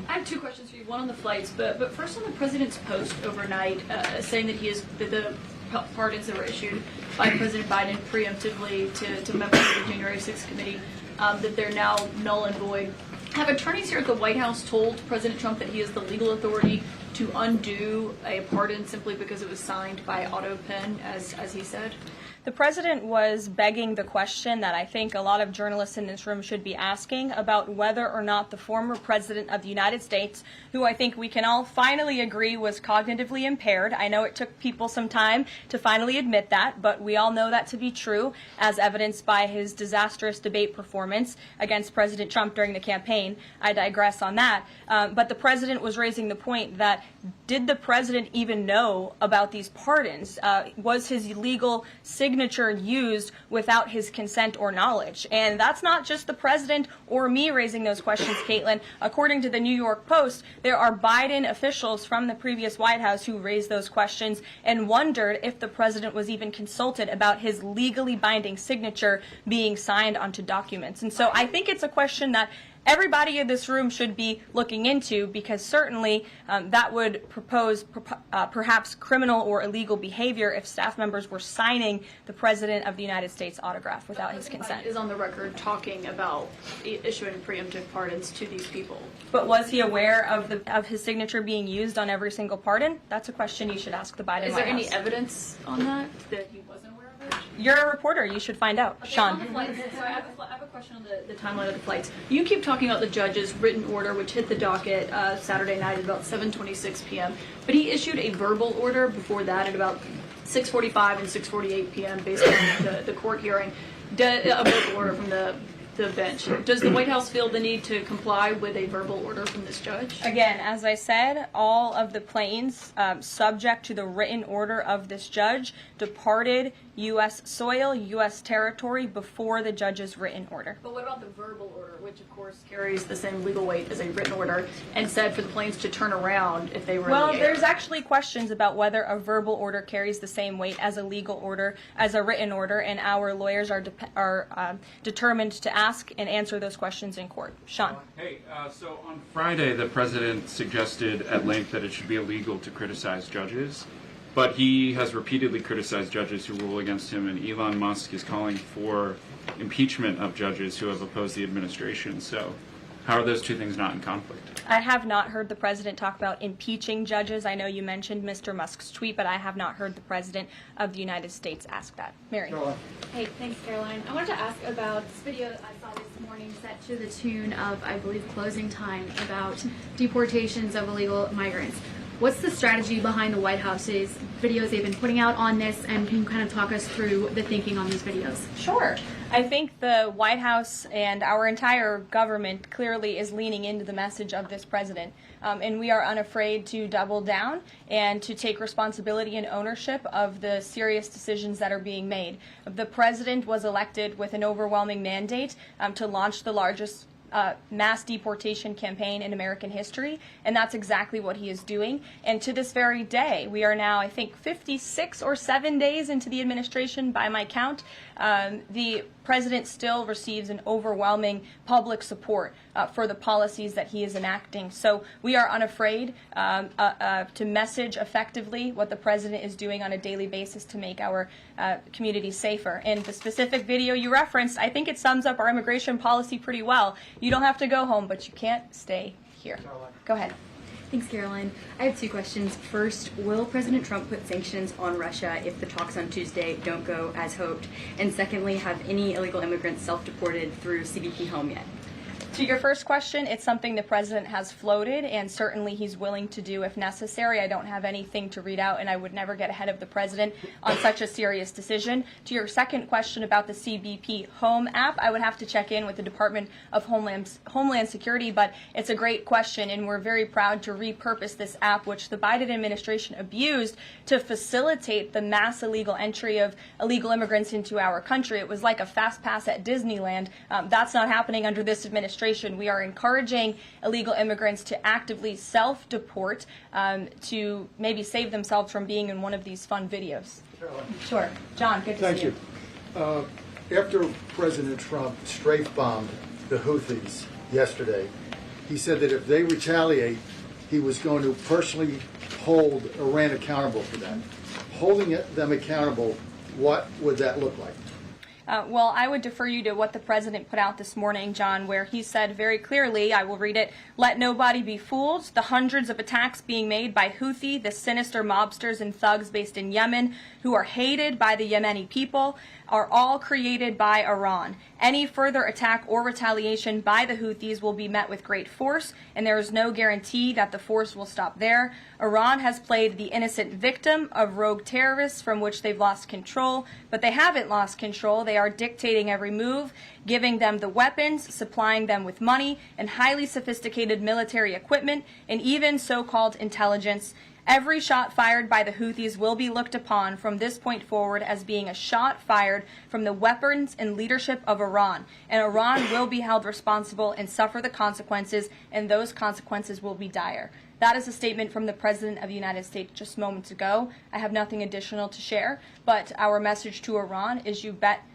I have 2 questions for you. One on the flights, but first on the president's post overnight saying that the pardons that were issued by President Biden preemptively to members of the January 6th committee, that they're now null and void. Have attorneys here at the White House told President Trump that he has the legal authority to undo a pardon simply because it was signed by auto pen, as he said? The president was begging the question that I think a lot of journalists in this room should be asking about whether or not the former president of the United States, who I think we can all finally agree was cognitively impaired. I know it took people some time to finally admit that, but we all know that to be true, as evidenced by his disastrous debate performance against President Trump during the campaign. I digress on that. But the president was raising the point that did the president even know about these pardons? Was his legal signature used without his consent or knowledge? And that's not just the president or me raising those questions, Caitlin. According to the New York Post, there are Biden officials from the previous White House who raised those questions and wondered if the president was even consulted about his legally binding signature being signed onto documents. And so I think it's a question that everybody in this room should be looking into, because certainly that would propose perhaps criminal or illegal behavior if staff members were signing the President of the United States autograph without his consent. Is on the record talking about issuing preemptive pardons to these people. But was he aware of his signature being used on every single pardon? That's a question you should ask the Biden Is there White any House. evidence on that he wasn't aware of it? You're a reporter. You should find out. Okay, Sean. on the flights, so I have a question on the timeline of the flights. You keep talking about the judge's written order, which hit the docket Saturday night at about 7:26 p.m., but he issued a verbal order before that at about 6:45 and 6:48 p.m. based on the court hearing. A verbal order from the the bench. Does the White House feel the need to comply with a verbal order from this judge? Again, as I said, all of the planes subject to the written order of this judge departed U.S. soil, U.S. territory before the judge's written order. But what about the verbal order, which of course carries the same legal weight as a written order, and said for the planes to turn around if they were Well, in the air? there's actually questions about whether a verbal order carries the same weight as a legal order, as a written order, and our lawyers are determined to ask and answer those questions in court. Sean. Hey, so on Friday, the president suggested at length that it should be illegal to criticize judges, but he has repeatedly criticized judges who rule against him, and Elon Musk is calling for impeachment of judges who have opposed the administration. So how are those two things not in conflict? I have not heard the president talk about impeaching judges. I know you mentioned Mr. Musk's tweet, but I have not heard the president of the United States ask that. Mary. Hey, thanks, Caroline. I wanted to ask about this video I saw this morning set to the tune of, I believe, Closing Time, about deportations of illegal migrants. What's the strategy behind the White House's videos they've been putting out on this, and can you kind of talk us through the thinking on these videos? Sure. I think the White House and our entire government clearly is leaning into the message of this president. And we are unafraid to double down and to take responsibility and ownership of the serious decisions that are being made. The president was elected with an overwhelming mandate to launch the largest mass deportation campaign in American history, and that's exactly what he is doing. And to this very day, we are now, I think, 56 or 7 days into the administration by my count. The president still receives an overwhelming public support for the policies that he is enacting. So we are unafraid to message effectively what the president is doing on a daily basis to make our community safer. And the specific video you referenced, I think it sums up our immigration policy pretty well. You don't have to go home, but you can't stay here. Go ahead. Thanks, Caroline. I have two questions. First, will President Trump put sanctions on Russia if the talks on Tuesday don't go as hoped? And secondly, have any illegal immigrants self-deported through CBP home yet? To your first question, it's something the president has floated, and certainly he's willing to do if necessary. I don't have anything to read out, and I would never get ahead of the president on such a serious decision. To your second question about the CBP Home app, I would have to check in with the Department of Homeland Security, but it's a great question, and we're very proud to repurpose this app, which the Biden administration abused to facilitate the mass illegal entry of illegal immigrants into our country. It was like a fast pass at Disneyland. That's not happening under this administration. We are encouraging illegal immigrants to actively self-deport to maybe save themselves from being in one of these fun videos. Sure. John, good to see you. Thank you. After President Trump strafe-bombed the Houthis yesterday, he said that if they retaliate, he was going to personally hold Iran accountable for that. Holding them accountable, what would that look like? Well, I would defer you to what the president put out this morning, John, where he said very clearly, I will read it, "Let nobody be fooled. The hundreds of attacks being made by Houthi, the sinister mobsters and thugs based in Yemen, who are hated by the Yemeni people, are all created by Iran. Any further attack or retaliation by the Houthis will be met with great force, and there is no guarantee that the force will stop there. Iran has played the innocent victim of rogue terrorists from which they've lost control, but they haven't lost control. They are dictating every move, giving them the weapons, supplying them with money and highly sophisticated military equipment, and even so-called intelligence. Every shot fired by the Houthis will be looked upon from this point forward as being a shot fired from the weapons and leadership of Iran. And Iran will be held responsible and suffer the consequences, and those consequences will be dire." That is a statement from the President of the United States just moments ago. I have nothing additional to share, but our message to Iran is you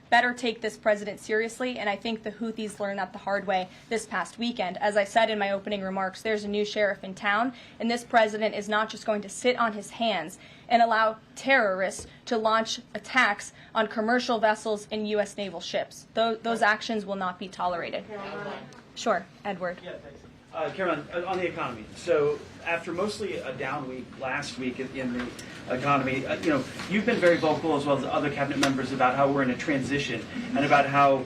better take this president seriously, and I think the Houthis learned that the hard way this past weekend. As I said in my opening remarks, there's a new sheriff in town, and this president is not just going to sit on his hands and allow terrorists to launch attacks on commercial vessels and U.S. naval ships. Those actions will not be tolerated. Sure, Edward. Yeah, thanks. Caroline, on the economy. So after mostly a down week last week in the economy, you've been very vocal as well as other cabinet members about how we're in a transition and about how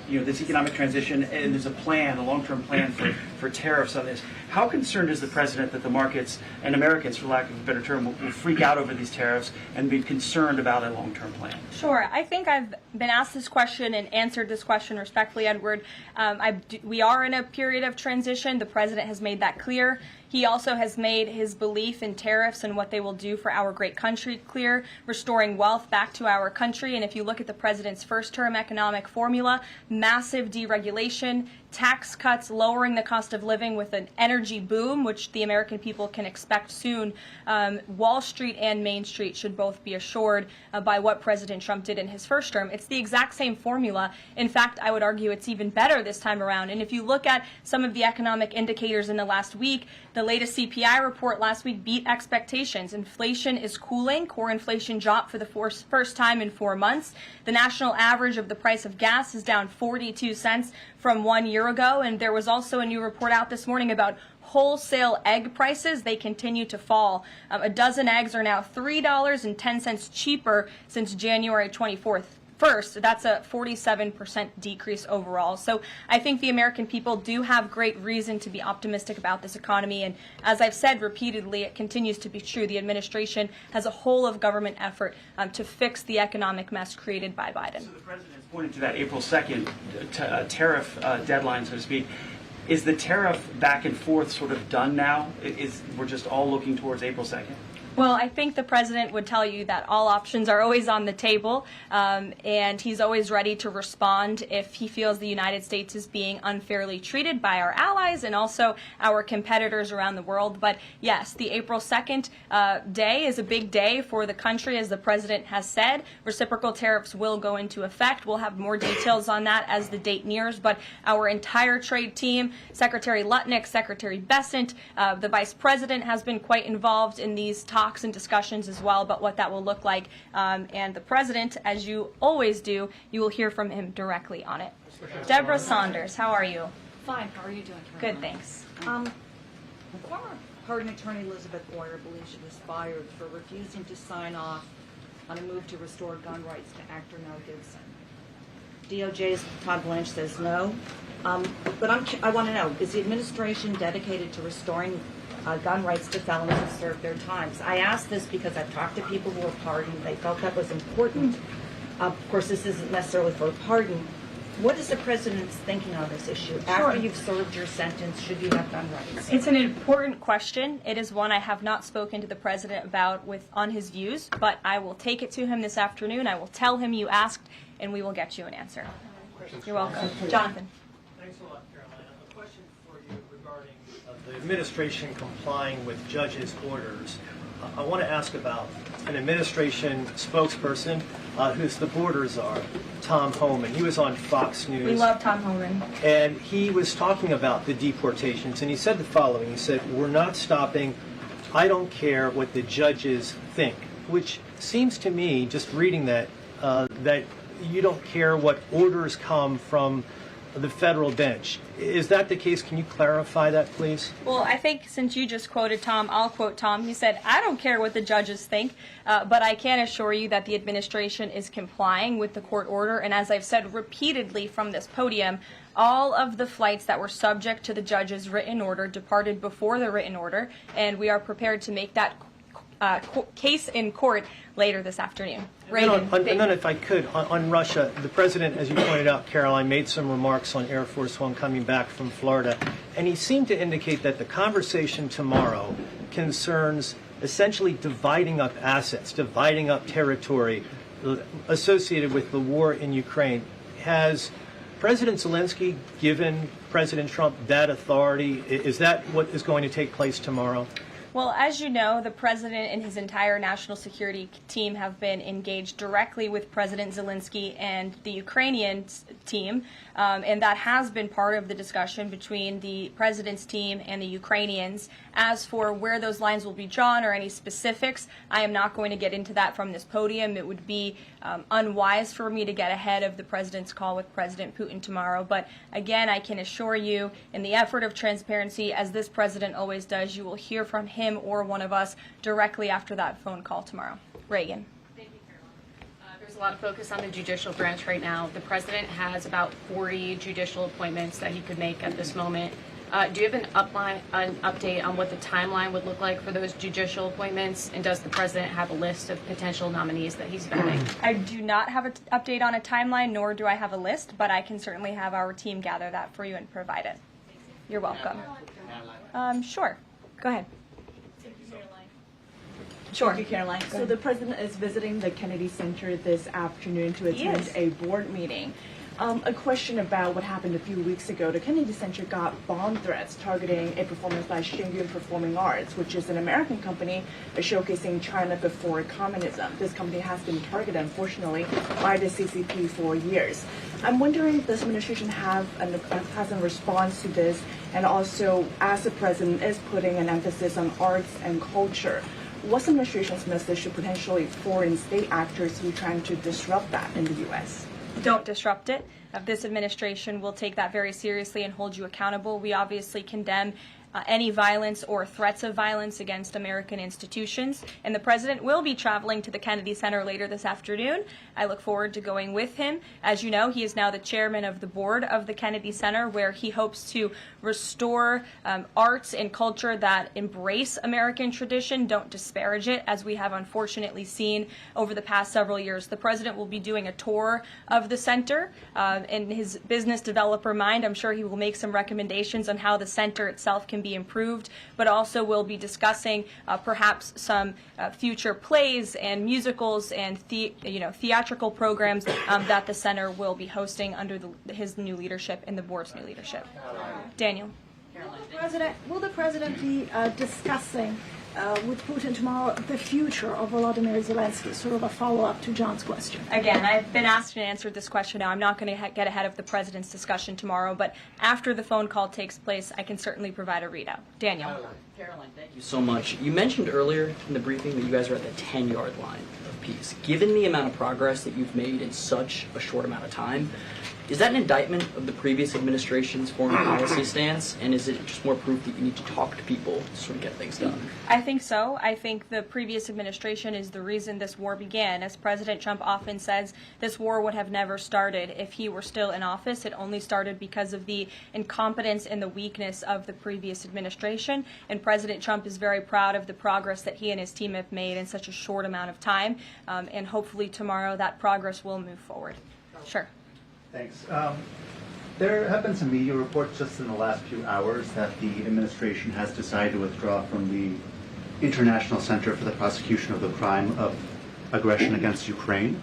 this economic transition, and there's a plan, a long-term plan for for tariffs on this. How concerned is the president that the markets and Americans, for lack of a better term, will freak out over these tariffs and be concerned about a long-term plan? Sure. I think I've been asked this question and answered this question respectfully, Edward. We are in a period of transition. The president has made that clear. He also has made his belief in tariffs and what they will do for our great country clear, restoring wealth back to our country. And if you look at the president's first-term economic formula, massive deregulation, tax cuts, lowering the cost of living with an energy boom, which the American people can expect soon. Wall Street and Main Street should both be assured by what President Trump did in his first term. It's the exact same formula. In fact, I would argue it's even better this time around. And if you look at some of the economic indicators in the last week, the latest CPI report last week beat expectations. Inflation is cooling. Core inflation dropped for the first time in 4 months. The national average of the price of gas is down 42 cents from 1 year ago. And there was also a new report out this morning about wholesale egg prices. They continue to fall. A dozen eggs are now $3.10 cheaper since January 24th. First, that's a 47% decrease overall. So I think the American people do have great reason to be optimistic about this economy. And as I've said repeatedly, it continues to be true. The administration has a whole of government effort to fix the economic mess created by Biden. So the president has pointed to that April 2nd tariff deadline, so to speak. Is the tariff back and forth sort of done now? We're just all looking towards April 2nd? Well, I think the president would tell you that all options are always on the table, and he's always ready to respond if he feels the United States is being unfairly treated by our allies and also our competitors around the world. But yes, the April 2nd day is a big day for the country, as the president has said. Reciprocal tariffs will go into effect. We'll have more details on that as the date nears, but our entire trade team, Secretary Lutnick, Secretary Bessent, the vice president has been quite involved in these talks and discussions as well about what that will look like. And the president, as you always do, you will hear from him directly on it. Deborah Saunders, how are you? Fine. How are you doing, Caroline? Good, thanks. Former Pardon Attorney Elizabeth Boyer believes she was fired for refusing to sign off on a move to restore gun rights to actor Mel Gibson. DOJ's Todd Blanche says no. But I want to know, is the administration dedicated to restoring gun rights to felons who served their times? I ask this because I've talked to people who were pardoned. They felt that was important. Of course, this isn't necessarily for a pardon. What is the president's thinking on this issue? After you've served your sentence, should you have gun rights? It's an important question. It is one I have not spoken to the president about on his views, but I will take it to him this afternoon. I will tell him you asked, and we will get you an answer. You're welcome. Jonathan. Thanks a lot, Caroline. A question for you regarding the administration complying with judges' orders. I want to ask about an administration spokesperson who's the borders czar, Tom Homan. He was on Fox News. We love Tom Homan. And he was talking about the deportations, and he said the following. He said, "We're not stopping. I don't care what the judges think," which seems to me, just reading that, that you don't care what orders come from the federal bench. Is that the case? Can you clarify that, please? Well, I think since you just quoted Tom, I'll quote Tom. He said, "I don't care what the judges think, but I can assure you that the administration is complying with the court order." And as I've said repeatedly from this podium, all of the flights that were subject to the judge's written order departed before the written order, and we are prepared to make that case in court later this afternoon. And then if I could, on Russia, the president, as you pointed out, Caroline, made some remarks on Air Force One coming back from Florida, and he seemed to indicate that the conversation tomorrow concerns essentially dividing up assets, dividing up territory associated with the war in Ukraine. Has President Zelensky given President Trump that authority? Is that what is going to take place tomorrow? Well, as you know, the president and his entire national security team have been engaged directly with President Zelensky and the Ukrainian team, and that has been part of the discussion between the president's team and the Ukrainians. As for where those lines will be drawn or any specifics, I am not going to get into that from this podium. It would be unwise for me to get ahead of the president's call with President Putin tomorrow. But again, I can assure you, in the effort of transparency, as this president always does, you will hear from him or one of us directly after that phone call tomorrow. Reagan. Thank you, Caroline. There's a lot of focus on the judicial branch right now. The president has about 40 judicial appointments that he could make at this moment. Do you have an update on what the timeline would look like for those judicial appointments? And does the president have a list of potential nominees that he's vetting? I do not have an update on a timeline, nor do I have a list, but I can certainly have our team gather that for you and provide it. You're welcome. Sure. Go ahead. Sure. Thank you, Caroline. So the president is visiting the Kennedy Center this afternoon to attend a board meeting. A question about what happened a few weeks ago. The Kennedy Center got bomb threats targeting a performance by Shingyun Performing Arts, which is an American company showcasing China before communism. This company has been targeted, unfortunately, by the CCP for years. I'm wondering if this administration has a response to this, and also as the president is putting an emphasis on arts and culture, what's the administration's message to potentially foreign state actors who are trying to disrupt that in the U.S.? Don't disrupt it. This administration will take that very seriously and hold you accountable. We obviously condemn any violence or threats of violence against American institutions. And the president will be traveling to the Kennedy Center later this afternoon. I look forward to going with him. As you know, he is now the chairman of the board of the Kennedy Center, where he hopes to restore arts and culture that embrace American tradition, don't disparage it, as we have unfortunately seen over the past several years. The president will be doing a tour of the center. In his business developer mind, I'm sure he will make some recommendations on how the center itself can be improved, but also we'll be discussing perhaps some future plays and musicals and theatrical programs that the center will be hosting under his new leadership and the board's new leadership. Daniel. Will the president be discussing with Putin tomorrow the future of Volodymyr Zelensky, sort of a follow-up to John's question? Again, I've been asked and answered this question now. I'm not going to get ahead of the president's discussion tomorrow, but after the phone call takes place, I can certainly provide a readout. Daniel. Caroline, thank you so much. You mentioned earlier in the briefing that you guys are at the 10-yard line of peace. Given the amount of progress that you've made in such a short amount of time, is that an indictment of the previous administration's foreign policy stance, and is it just more proof that you need to talk to people to sort of get things done? I think so. I think the previous administration is the reason this war began. As President Trump often says, this war would have never started if he were still in office. It only started because of the incompetence and the weakness of the previous administration, and President Trump is very proud of the progress that he and his team have made in such a short amount of time, and hopefully tomorrow that progress will move forward. Sure. Thanks. There have been some media reports just in the last few hours that the administration has decided to withdraw from the International Center for the Prosecution of the Crime of Aggression against Ukraine,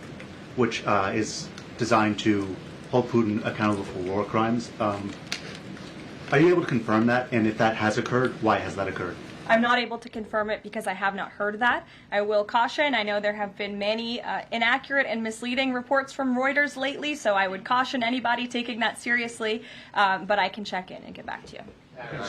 which is designed to hold Putin accountable for war crimes. Are you able to confirm that? And if that has occurred, why has that occurred? I'm not able to confirm it because I have not heard that. I will caution, I know there have been many inaccurate and misleading reports from Reuters lately, so I would caution anybody taking that seriously, but I can check in and get back to you.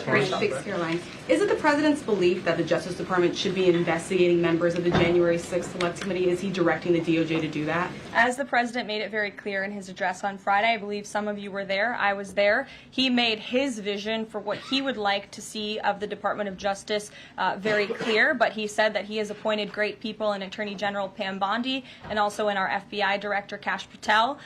Great, thanks, Caroline. Is it the president's belief that the Justice Department should be investigating members of the January 6th Select Committee? Is he directing the DOJ to do that? As the president made it very clear in his address on Friday, I believe some of you were there, I was there, he made his vision for what he would like to see of the Department of Justice very clear, but he said that he has appointed great people in Attorney General Pam Bondi and also in our FBI Director Kash Patel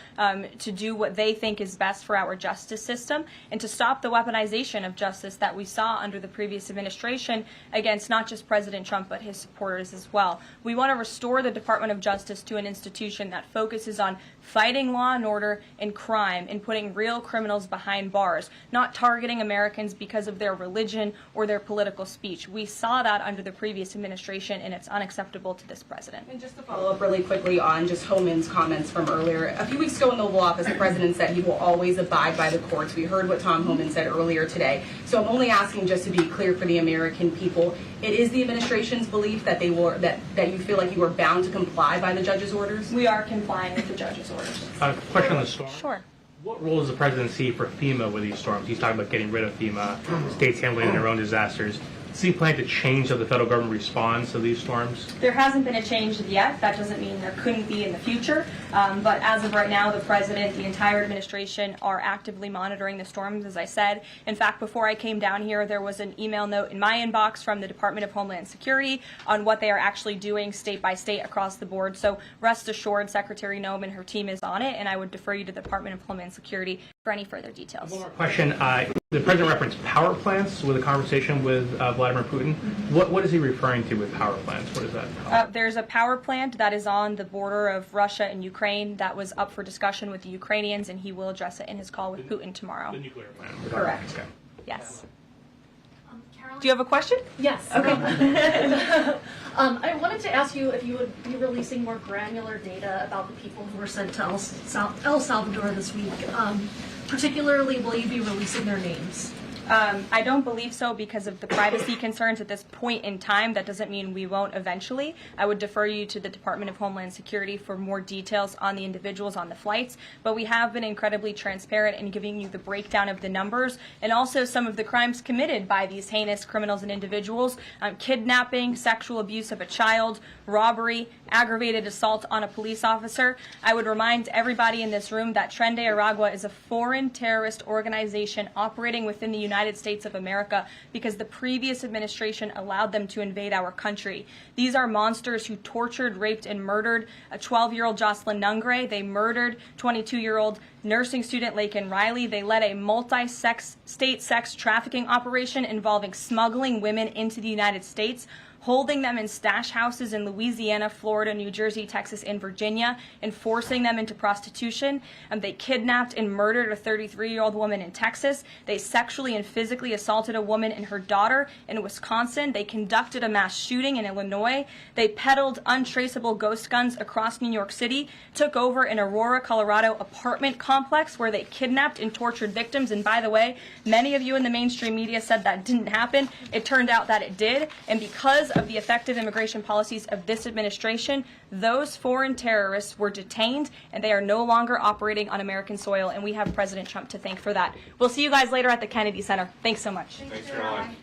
to do what they think is best for our justice system and to stop the weaponization of justice that we saw under the previous administration against not just President Trump but his supporters as well. We want to restore the Department of Justice to an institution that focuses on fighting law and order and crime and putting real criminals behind bars, not targeting Americans because of their religion or their political speech. We saw that under the previous administration, and it's unacceptable to this president. And just to follow up really quickly on just Homan's comments from earlier. A few weeks ago in the Oval Office, the president said he will always abide by the courts. We heard what Tom Homan said earlier today. So I'm only asking just to be clear for the American people. It is the administration's belief that they will that you feel like you are bound to comply by the judge's orders? We are complying with the judge's orders. Question on the storm. Sure. What role does the president see for FEMA with these storms? He's talking about getting rid of FEMA, states handling their own disasters. Does he plan to change how the federal government responds to these storms? There hasn't been a change yet. That doesn't mean there couldn't be in the future. But as of right now, the president, the entire administration are actively monitoring the storms, as I said. In fact, before I came down here, there was an email note in my inbox from the Department of Homeland Security on what they are actually doing state by state across the board. So rest assured, Secretary Noem and her team is on it, and I would defer you to the Department of Homeland Security for any further details. One more question. The president referenced power plants with a conversation with Vladimir Putin. What is he referring to with power plants? What is that? There's a power plant that is on the border of Russia and Ukraine that was up for discussion with the Ukrainians, and he will address it in his call with Putin tomorrow. The nuclear plant. Correct. Okay. Yes. Do you have a question? Yes. Okay. I wanted to ask you if you would be releasing more granular data about the people who were sent to El Salvador this week. Particularly, will you be releasing their names? I don't believe so because of the privacy concerns at this point in time. That doesn't mean we won't eventually. I would defer you to the Department of Homeland Security for more details on the individuals on the flights, but we have been incredibly transparent in giving you the breakdown of the numbers and also some of the crimes committed by these heinous criminals and individuals: kidnapping, sexual abuse of a child, robbery, aggravated assault on a police officer. I would remind everybody in this room that Tren de Aragua is a foreign terrorist organization operating within the United States of America because the previous administration allowed them to invade our country. These are monsters who tortured, raped, and murdered a 12-year-old Jocelyn Nungre. They murdered 22-year-old nursing student Laken Riley. They led a multi-state sex trafficking operation involving smuggling women into the United States, holding them in stash houses in Louisiana, Florida, New Jersey, Texas, and Virginia, and forcing them into prostitution. They kidnapped and murdered a 33-year-old woman in Texas. They sexually and physically assaulted a woman and her daughter in Wisconsin. They conducted a mass shooting in Illinois. They peddled untraceable ghost guns across New York City, took over an Aurora, Colorado apartment complex where they kidnapped and tortured victims. And by the way, many of you in the mainstream media said that didn't happen. It turned out that it did. And because of the effective immigration policies of this administration, those foreign terrorists were detained and they are no longer operating on American soil, and we have President Trump to thank for that. We'll see you guys later at the Kennedy Center. Thanks so much. Thanks, Caroline.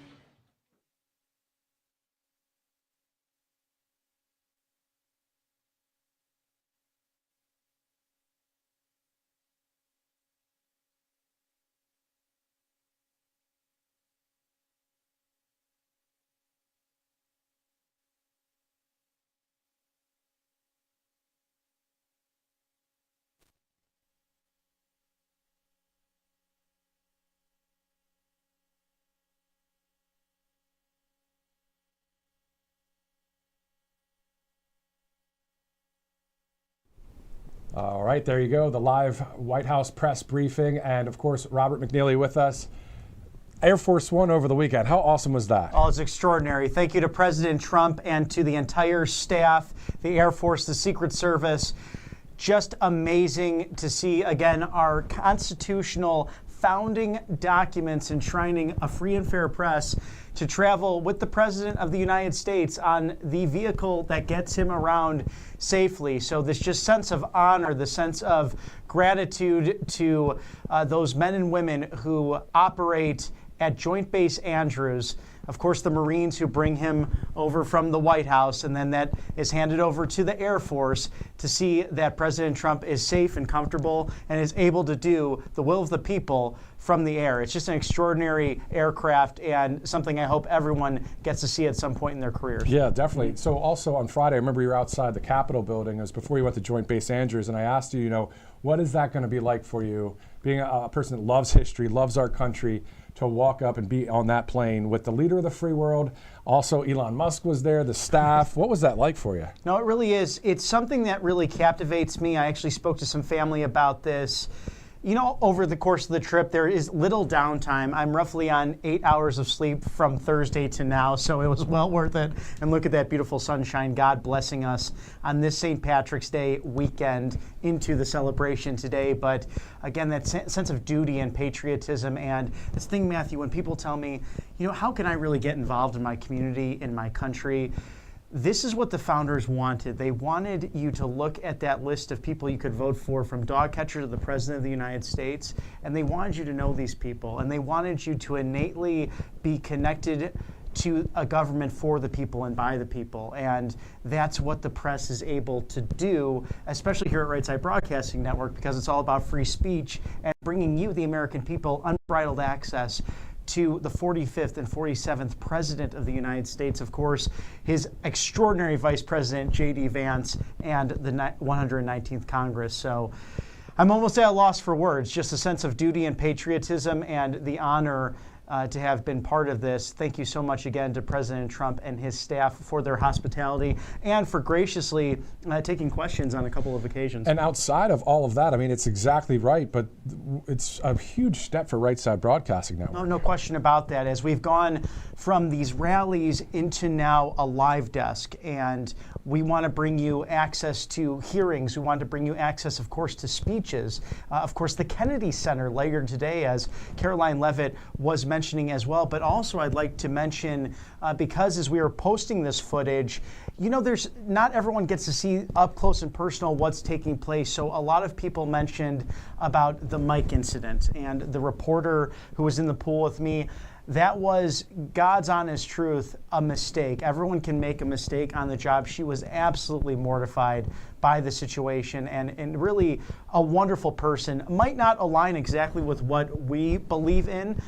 All right, there you go, the live White House press briefing, and of course, Robert McNeely with us. Air Force One over the weekend. How awesome was that? Oh, it's extraordinary. Thank you to President Trump and to the entire staff, the Air Force, the Secret Service. Just amazing to see, again, our constitutional founding documents enshrining a free and fair press to travel with the President of the United States on the vehicle that gets him around safely. So this just sense of honor, the sense of gratitude to those men and women who operate at Joint Base Andrews. Of course, the Marines who bring him over from the White House, and then that is handed over to the Air Force to see that President Trump is safe and comfortable and is able to do the will of the people from the air. It's just an extraordinary aircraft and something I hope everyone gets to see at some point in their careers. Yeah, definitely. So also on Friday, I remember you were outside the Capitol building. It was before you went to Joint Base Andrews, and I asked you, what is that going to be like for you, being a person that loves history, loves our country, to walk up and be on that plane with the leader of the free world. Also, Elon Musk was there, the staff. What was that like for you? No, it really is. It's something that really captivates me. I actually spoke to some family about this. Over the course of the trip, there is little downtime. I'm roughly on 8 hours of sleep from Thursday to now, so it was well worth it. And look at that beautiful sunshine, God blessing us on this St. Patrick's Day weekend into the celebration today. But again, that sense of duty and patriotism. And this thing, Matthew, when people tell me, how can I really get involved in my community, in my country? This is what the founders wanted. They wanted you to look at that list of people you could vote for, from dog catcher to the President of the United States, and they wanted you to know these people, and they wanted you to innately be connected to a government for the people and by the people. And that's what the press is able to do, especially here at Right Side Broadcasting Network, because it's all about free speech and bringing you, the American people, unbridled access to the 45th and 47th President of the United States, of course, his extraordinary Vice President, J.D. Vance, and the 119th Congress. So I'm almost at a loss for words, just a sense of duty and patriotism and the honor to have been part of this. Thank you so much again to President Trump and his staff for their hospitality and for graciously taking questions on a couple of occasions. And outside of all of that, I mean, it's exactly right, but it's a huge step for Right Side Broadcasting Network. No question about that. As we've gone from these rallies into now a live desk, and we want to bring you access to hearings. We want to bring you access, of course, to speeches. Of course, the Kennedy Center later today, as Karoline Leavitt was mentioning as well. But also, I'd like to mention, because as we were posting this footage, you know, there's not everyone gets to see up close and personal what's taking place. So a lot of people mentioned about the mic incident, and the reporter who was in the pool with me. That was, God's honest truth, a mistake. Everyone can make a mistake on the job. She was absolutely mortified by the situation, and really a wonderful person. Might not align exactly with what we believe in,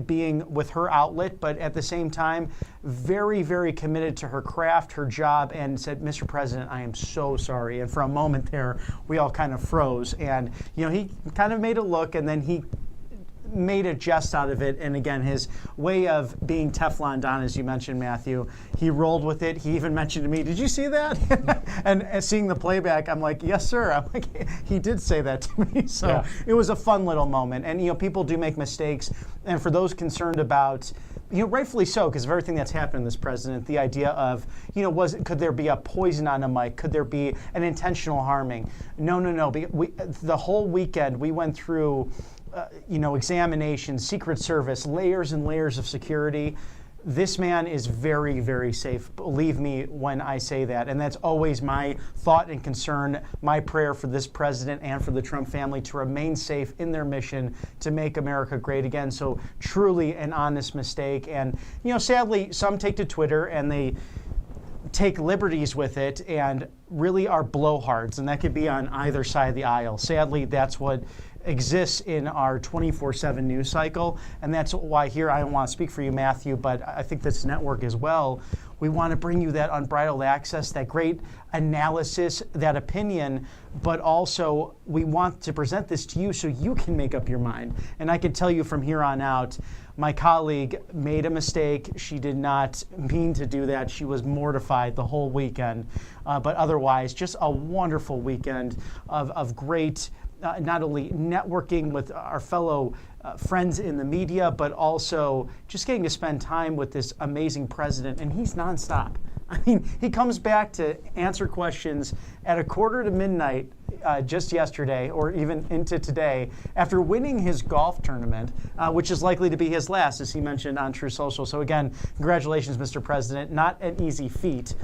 being with her outlet, but at the same time, very, very committed to her craft, her job, and said, Mr. President, I am so sorry. And for a moment there, we all kind of froze. And, you know, he kind of made a look, and then he made a jest out of it. And again, his way of being Teflon Don, as you mentioned, Matthew, he rolled with it. He even mentioned to me, did you see that? and seeing the playback, I'm like, yes, sir. I'm like, he did say that to me. So yeah. It was a fun little moment. And, you know, people do make mistakes. And for those concerned about, you know, rightfully so, because of everything that's happened in this president, the idea of, you know, could there be a poison on a mic? Could there be an intentional harming? No. The whole weekend, we went through you know, examinations, Secret Service, layers and layers of security. This man is very, very safe. Believe me when I say that. And that's always my thought and concern, my prayer for this president and for the Trump family to remain safe in their mission to make America great again. So truly an honest mistake. And, you know, sadly, some take to Twitter and they take liberties with it and really are blowhards. And that could be on either side of the aisle. Sadly, that's what exists in our 24/7 news cycle, and that's why here I don't want to speak for you, Matthew, but I think this network as well, we want to bring you that unbridled access, that great analysis, that opinion, but also we want to present this to you so you can make up your mind. And I can tell you from here on out, my colleague made a mistake. She did not mean to do that. She was mortified the whole weekend, but otherwise just a wonderful weekend of great not only networking with our fellow friends in the media, but also just getting to spend time with this amazing president. And he's nonstop. I mean, he comes back to answer questions at 1:45 just yesterday, or even into today, after winning his golf tournament, which is likely to be his last, as he mentioned on True Social. So again, congratulations, Mr. President. Not an easy feat.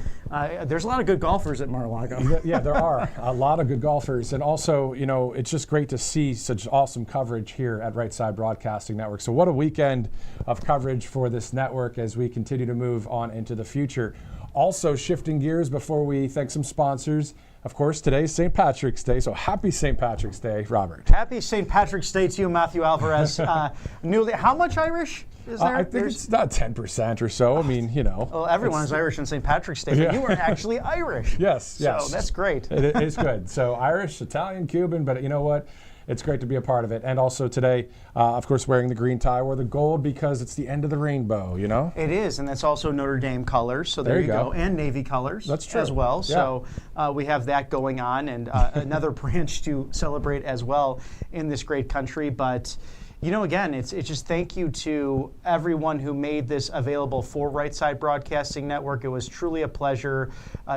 There's a lot of good golfers at Mar-a-Lago. Yeah, there are a lot of good golfers. And also, you know, it's just great to see such awesome coverage here at Right Side Broadcasting Network. So what a weekend of coverage for this network as we continue to move on into the future. Also, shifting gears before we thank some sponsors. Of course, today's St. Patrick's Day, so happy St. Patrick's Day, Robert. Happy St. Patrick's Day to you, Matthew Alvarez. How much Irish is there? I think it's not 10% or so. I mean, you know. Well, everyone is Irish on St. Patrick's Day, but you are actually Irish. Yes. So that's great. It is good. So Irish, Italian, Cuban, but you know what? It's great to be a part of it. And also today, of course, wearing the green tie or the gold because it's the end of the rainbow, you know? It is, and that's also Notre Dame colors. So there you go. And Navy colors. That's true. As well. Yeah. So we have that going on, and another branch to celebrate as well in this great country. But, you know, again, it's just thank you to everyone who made this available for Right Side Broadcasting Network. It was truly a pleasure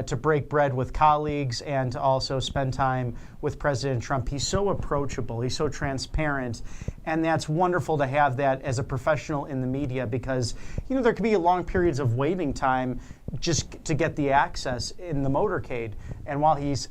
to break bread with colleagues and to also spend time with President Trump. He's so approachable. He's so transparent. And that's wonderful to have that as a professional in the media because, you know, there could be long periods of waiting time just to get the access in the motorcade. And while he's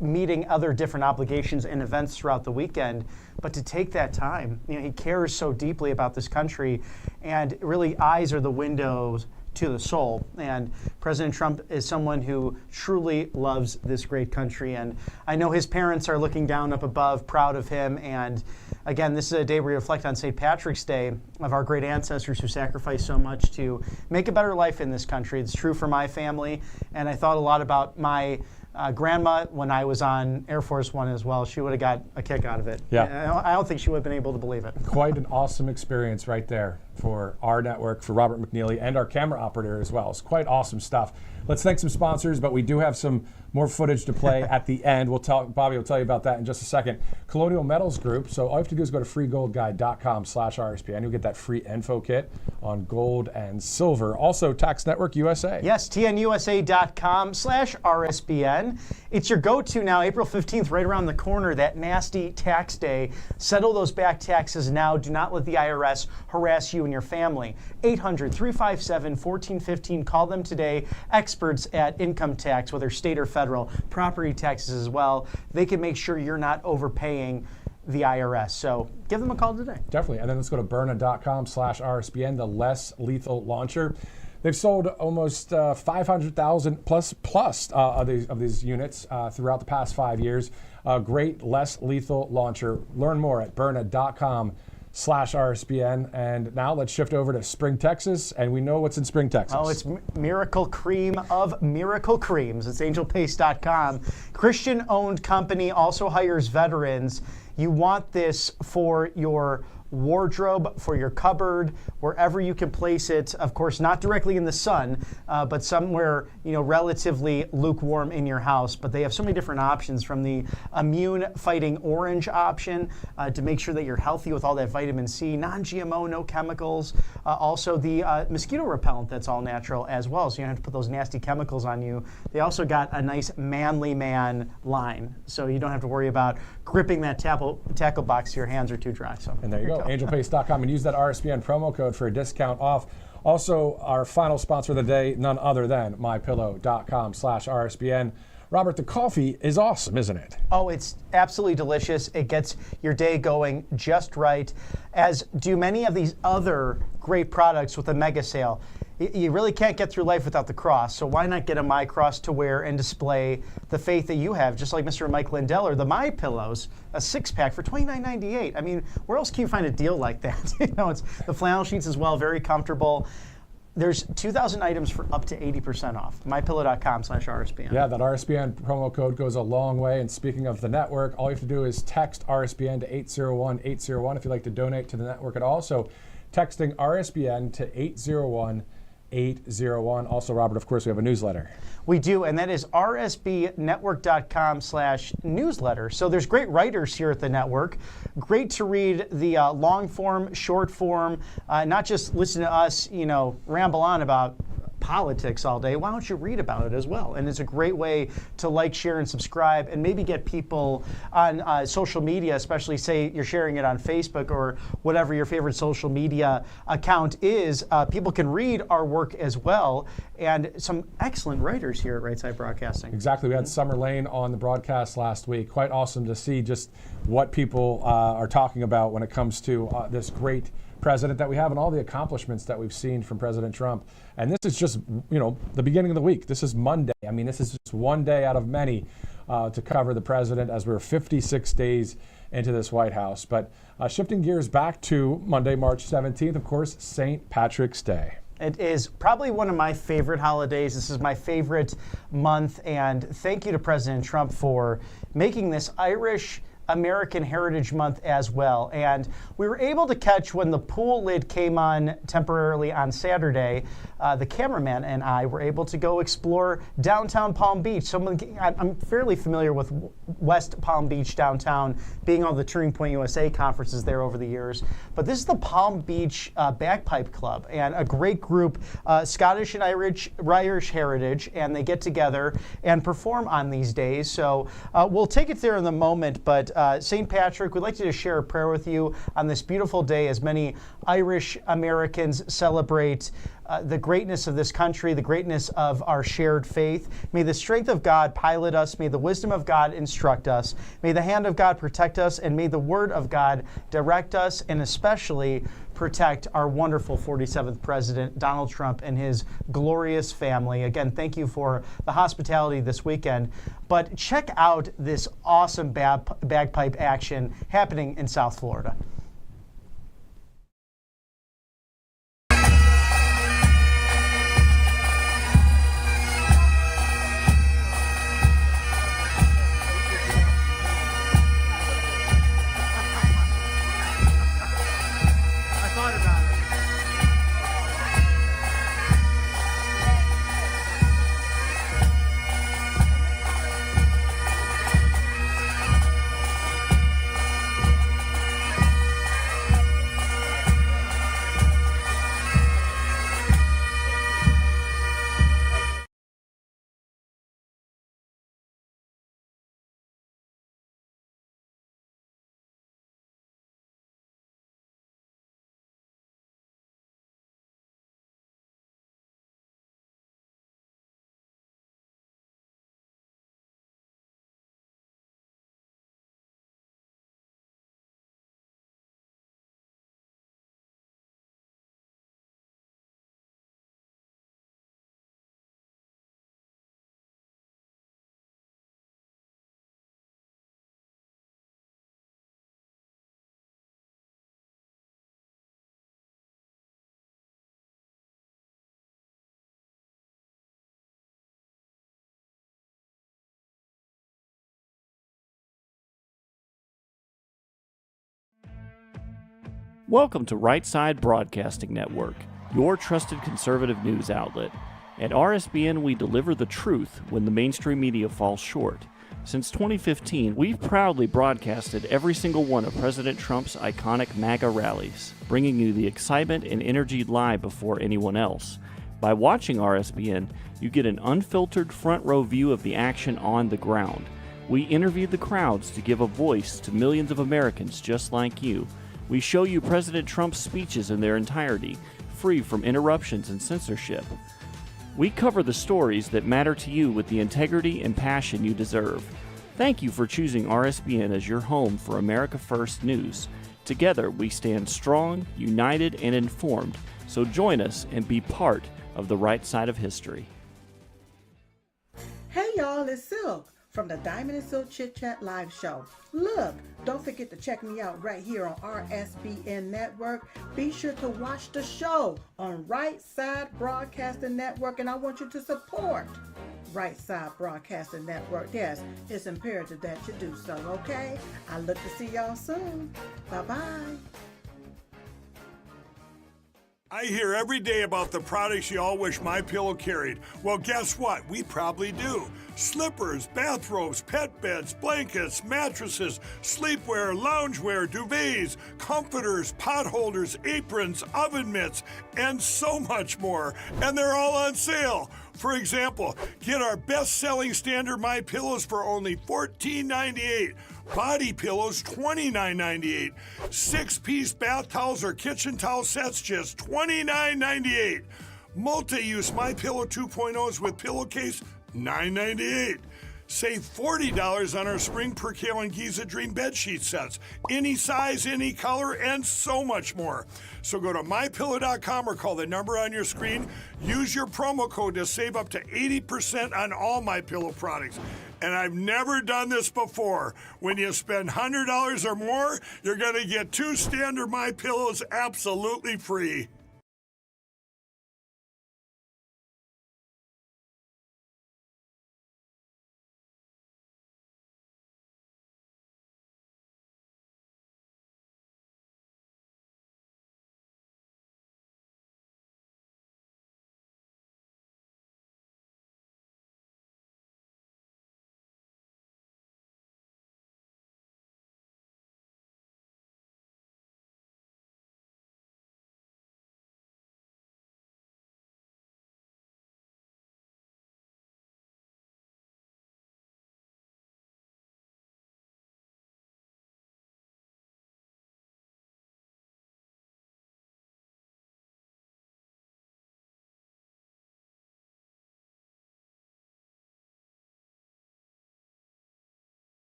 meeting other different obligations and events throughout the weekend, but to take that time, you know, he cares so deeply about this country, and really eyes are the windows to the soul. And President Trump is someone who truly loves this great country. And I know his parents are looking down up above, proud of him. And again, this is a day we reflect on St. Patrick's Day of our great ancestors who sacrificed so much to make a better life in this country. It's true for my family. And I thought a lot about my Grandma, when I was on Air Force One as well, she would have got a kick out of it. Yeah. I don't think she would have been able to believe it. Quite an awesome experience right there for our network, for Robert McNeely, and our camera operator as well. It's quite awesome stuff. Let's thank some sponsors, but we do have some more footage to play at the end. Bobby will tell you about that in just a second. Colonial Metals Group. So all you have to do is go to freegoldguide.com/RSBN. You'll get that free info kit on gold and silver. Also, Tax Network USA. Yes, tnusa.com/RSBN. It's your go-to now, April 15th, right around the corner, that nasty tax day. Settle those back taxes now. Do not let the IRS harass you and your family. 800-357-1415. Call them today. Experts at income tax, whether state or federal, property taxes as well. They can make sure you're not overpaying the IRS. So give them a call today. Definitely. And then let's go to Byrna.com/RSBN, the less lethal launcher. They've sold almost 500,000 plus of these units throughout the past 5 years. A great less lethal launcher. Learn more at Byrna.com/RSBN. And now let's shift over to Spring, Texas. And we know what's in Spring, Texas. Oh, it's Miracle Cream of Miracle Creams. It's angelpaste.com. Christian-owned company, also hires veterans. You want this for your wardrobe, for your cupboard, wherever you can place it. Of course, not directly in the sun, but somewhere relatively lukewarm in your house. But they have so many different options, from the immune-fighting orange option to make sure that you're healthy with all that vitamin C, non-GMO, no chemicals. Also, the mosquito repellent that's all natural as well, so you don't have to put those nasty chemicals on you. They also got a nice Manly Man line, so you don't have to worry about gripping that tackle box so your hands are too dry. So and there you go. Angelpaste.com, and use that RSBN promo code for a discount off. Also, our final sponsor of the day, none other than mypillow.com/RSBN. Robert, the coffee is awesome, isn't it? Oh, it's absolutely delicious. It gets your day going just right, as do many of these other great products with a mega sale. You really can't get through life without the cross, so why not get a My Cross to wear and display the faith that you have, just like Mr. Mike Lindell, or the My Pillows, a 6-pack for $29.98. I mean, where else can you find a deal like that? It's the flannel sheets as well, very comfortable. There's 2,000 items for up to 80% off. mypillow.com/RSBN. Yeah, that RSBN promo code goes a long way. And speaking of the network, all you have to do is text RSBN to 801-801 if you'd like to donate to the network at all. So texting RSBN to 801-801. Also, Robert, of course, we have a newsletter. We do, and that is rsbnetwork.com/newsletter. So there's great writers here at the network. Great to read the long form, short form, not just listen to us, ramble on about politics all day. Why don't you read about it as well? And it's a great way to like, share, and subscribe, and maybe get people on social media, especially say you're sharing it on Facebook or whatever your favorite social media account is. People can read our work as well, and some excellent writers here at Right Side Broadcasting. Exactly. We had Summer Lane on the broadcast last week. Quite awesome to see just what people are talking about when it comes to this great president that we have and all the accomplishments that we've seen from President Trump. And this is just, the beginning of the week. This is Monday. I mean, this is just one day out of many to cover the president, as we're 56 days into this White House. But shifting gears back to Monday, March 17th, of course, St. Patrick's Day. It is probably one of my favorite holidays. This is my favorite month, and thank you to President Trump for making this Irish American Heritage Month as well. And we were able to catch when the pool lid came on temporarily on Saturday. The cameraman and I were able to go explore downtown Palm Beach. I'm fairly familiar with West Palm Beach downtown, being all the Turning Point USA conferences there over the years. But this is the Palm Beach Bagpipe Club, and a great group, Scottish and Irish heritage, and they get together and perform on these days. So we'll take it there in a moment, but St. Patrick, we'd like to just share a prayer with you on this beautiful day, as many Irish Americans celebrate the greatness of this country, the greatness of our shared faith. May the strength of God pilot us. May the wisdom of God instruct us. May the hand of God protect us, and may the word of God direct us, and especially protect our wonderful 47th President, Donald Trump, and his glorious family. Again, thank you for the hospitality this weekend. But check out this awesome bagpipe action happening in South Florida. Welcome to Right Side Broadcasting Network, your trusted conservative news outlet. At RSBN, we deliver the truth when the mainstream media falls short. Since 2015, we've proudly broadcasted every single one of President Trump's iconic MAGA rallies, bringing you the excitement and energy live before anyone else. By watching RSBN, you get an unfiltered front row view of the action on the ground. We interview the crowds to give a voice to millions of Americans just like you. We show you President Trump's speeches in their entirety, free from interruptions and censorship. We cover the stories that matter to you with the integrity and passion you deserve. Thank you for choosing RSBN as your home for America First News. Together, we stand strong, united, and informed. So join us and be part of the right side of history. Hey y'all, it's Silk from the Diamond and Silk Chit Chat live show. Look, don't forget to check me out right here on RSBN Network. Be sure to watch the show on Right Side Broadcasting Network, and I want you to support Right Side Broadcasting Network. Yes, it's imperative that you do so, okay? I look to see y'all soon. Bye-bye. I hear every day about the products you all wish MyPillow carried. Well, guess what? We probably do. Slippers, bathrobes, pet beds, blankets, mattresses, sleepwear, loungewear, duvets, comforters, pot holders, aprons, oven mitts, and so much more. And they're all on sale. For example, get our best-selling standard MyPillows for only $14.98. Body pillows, $29.98. 6-piece bath towels or kitchen towel sets, just $29.98. Multi-use MyPillow 2.0s with pillowcase, $9.98. Save $40 on our Spring Percale and Giza Dream bedsheet sets. Any size, any color, and so much more. So go to MyPillow.com or call the number on your screen. Use your promo code to save up to 80% on all MyPillow products. And I've never done this before. When you spend $100 or more, you're going to get 2 standard MyPillows absolutely free.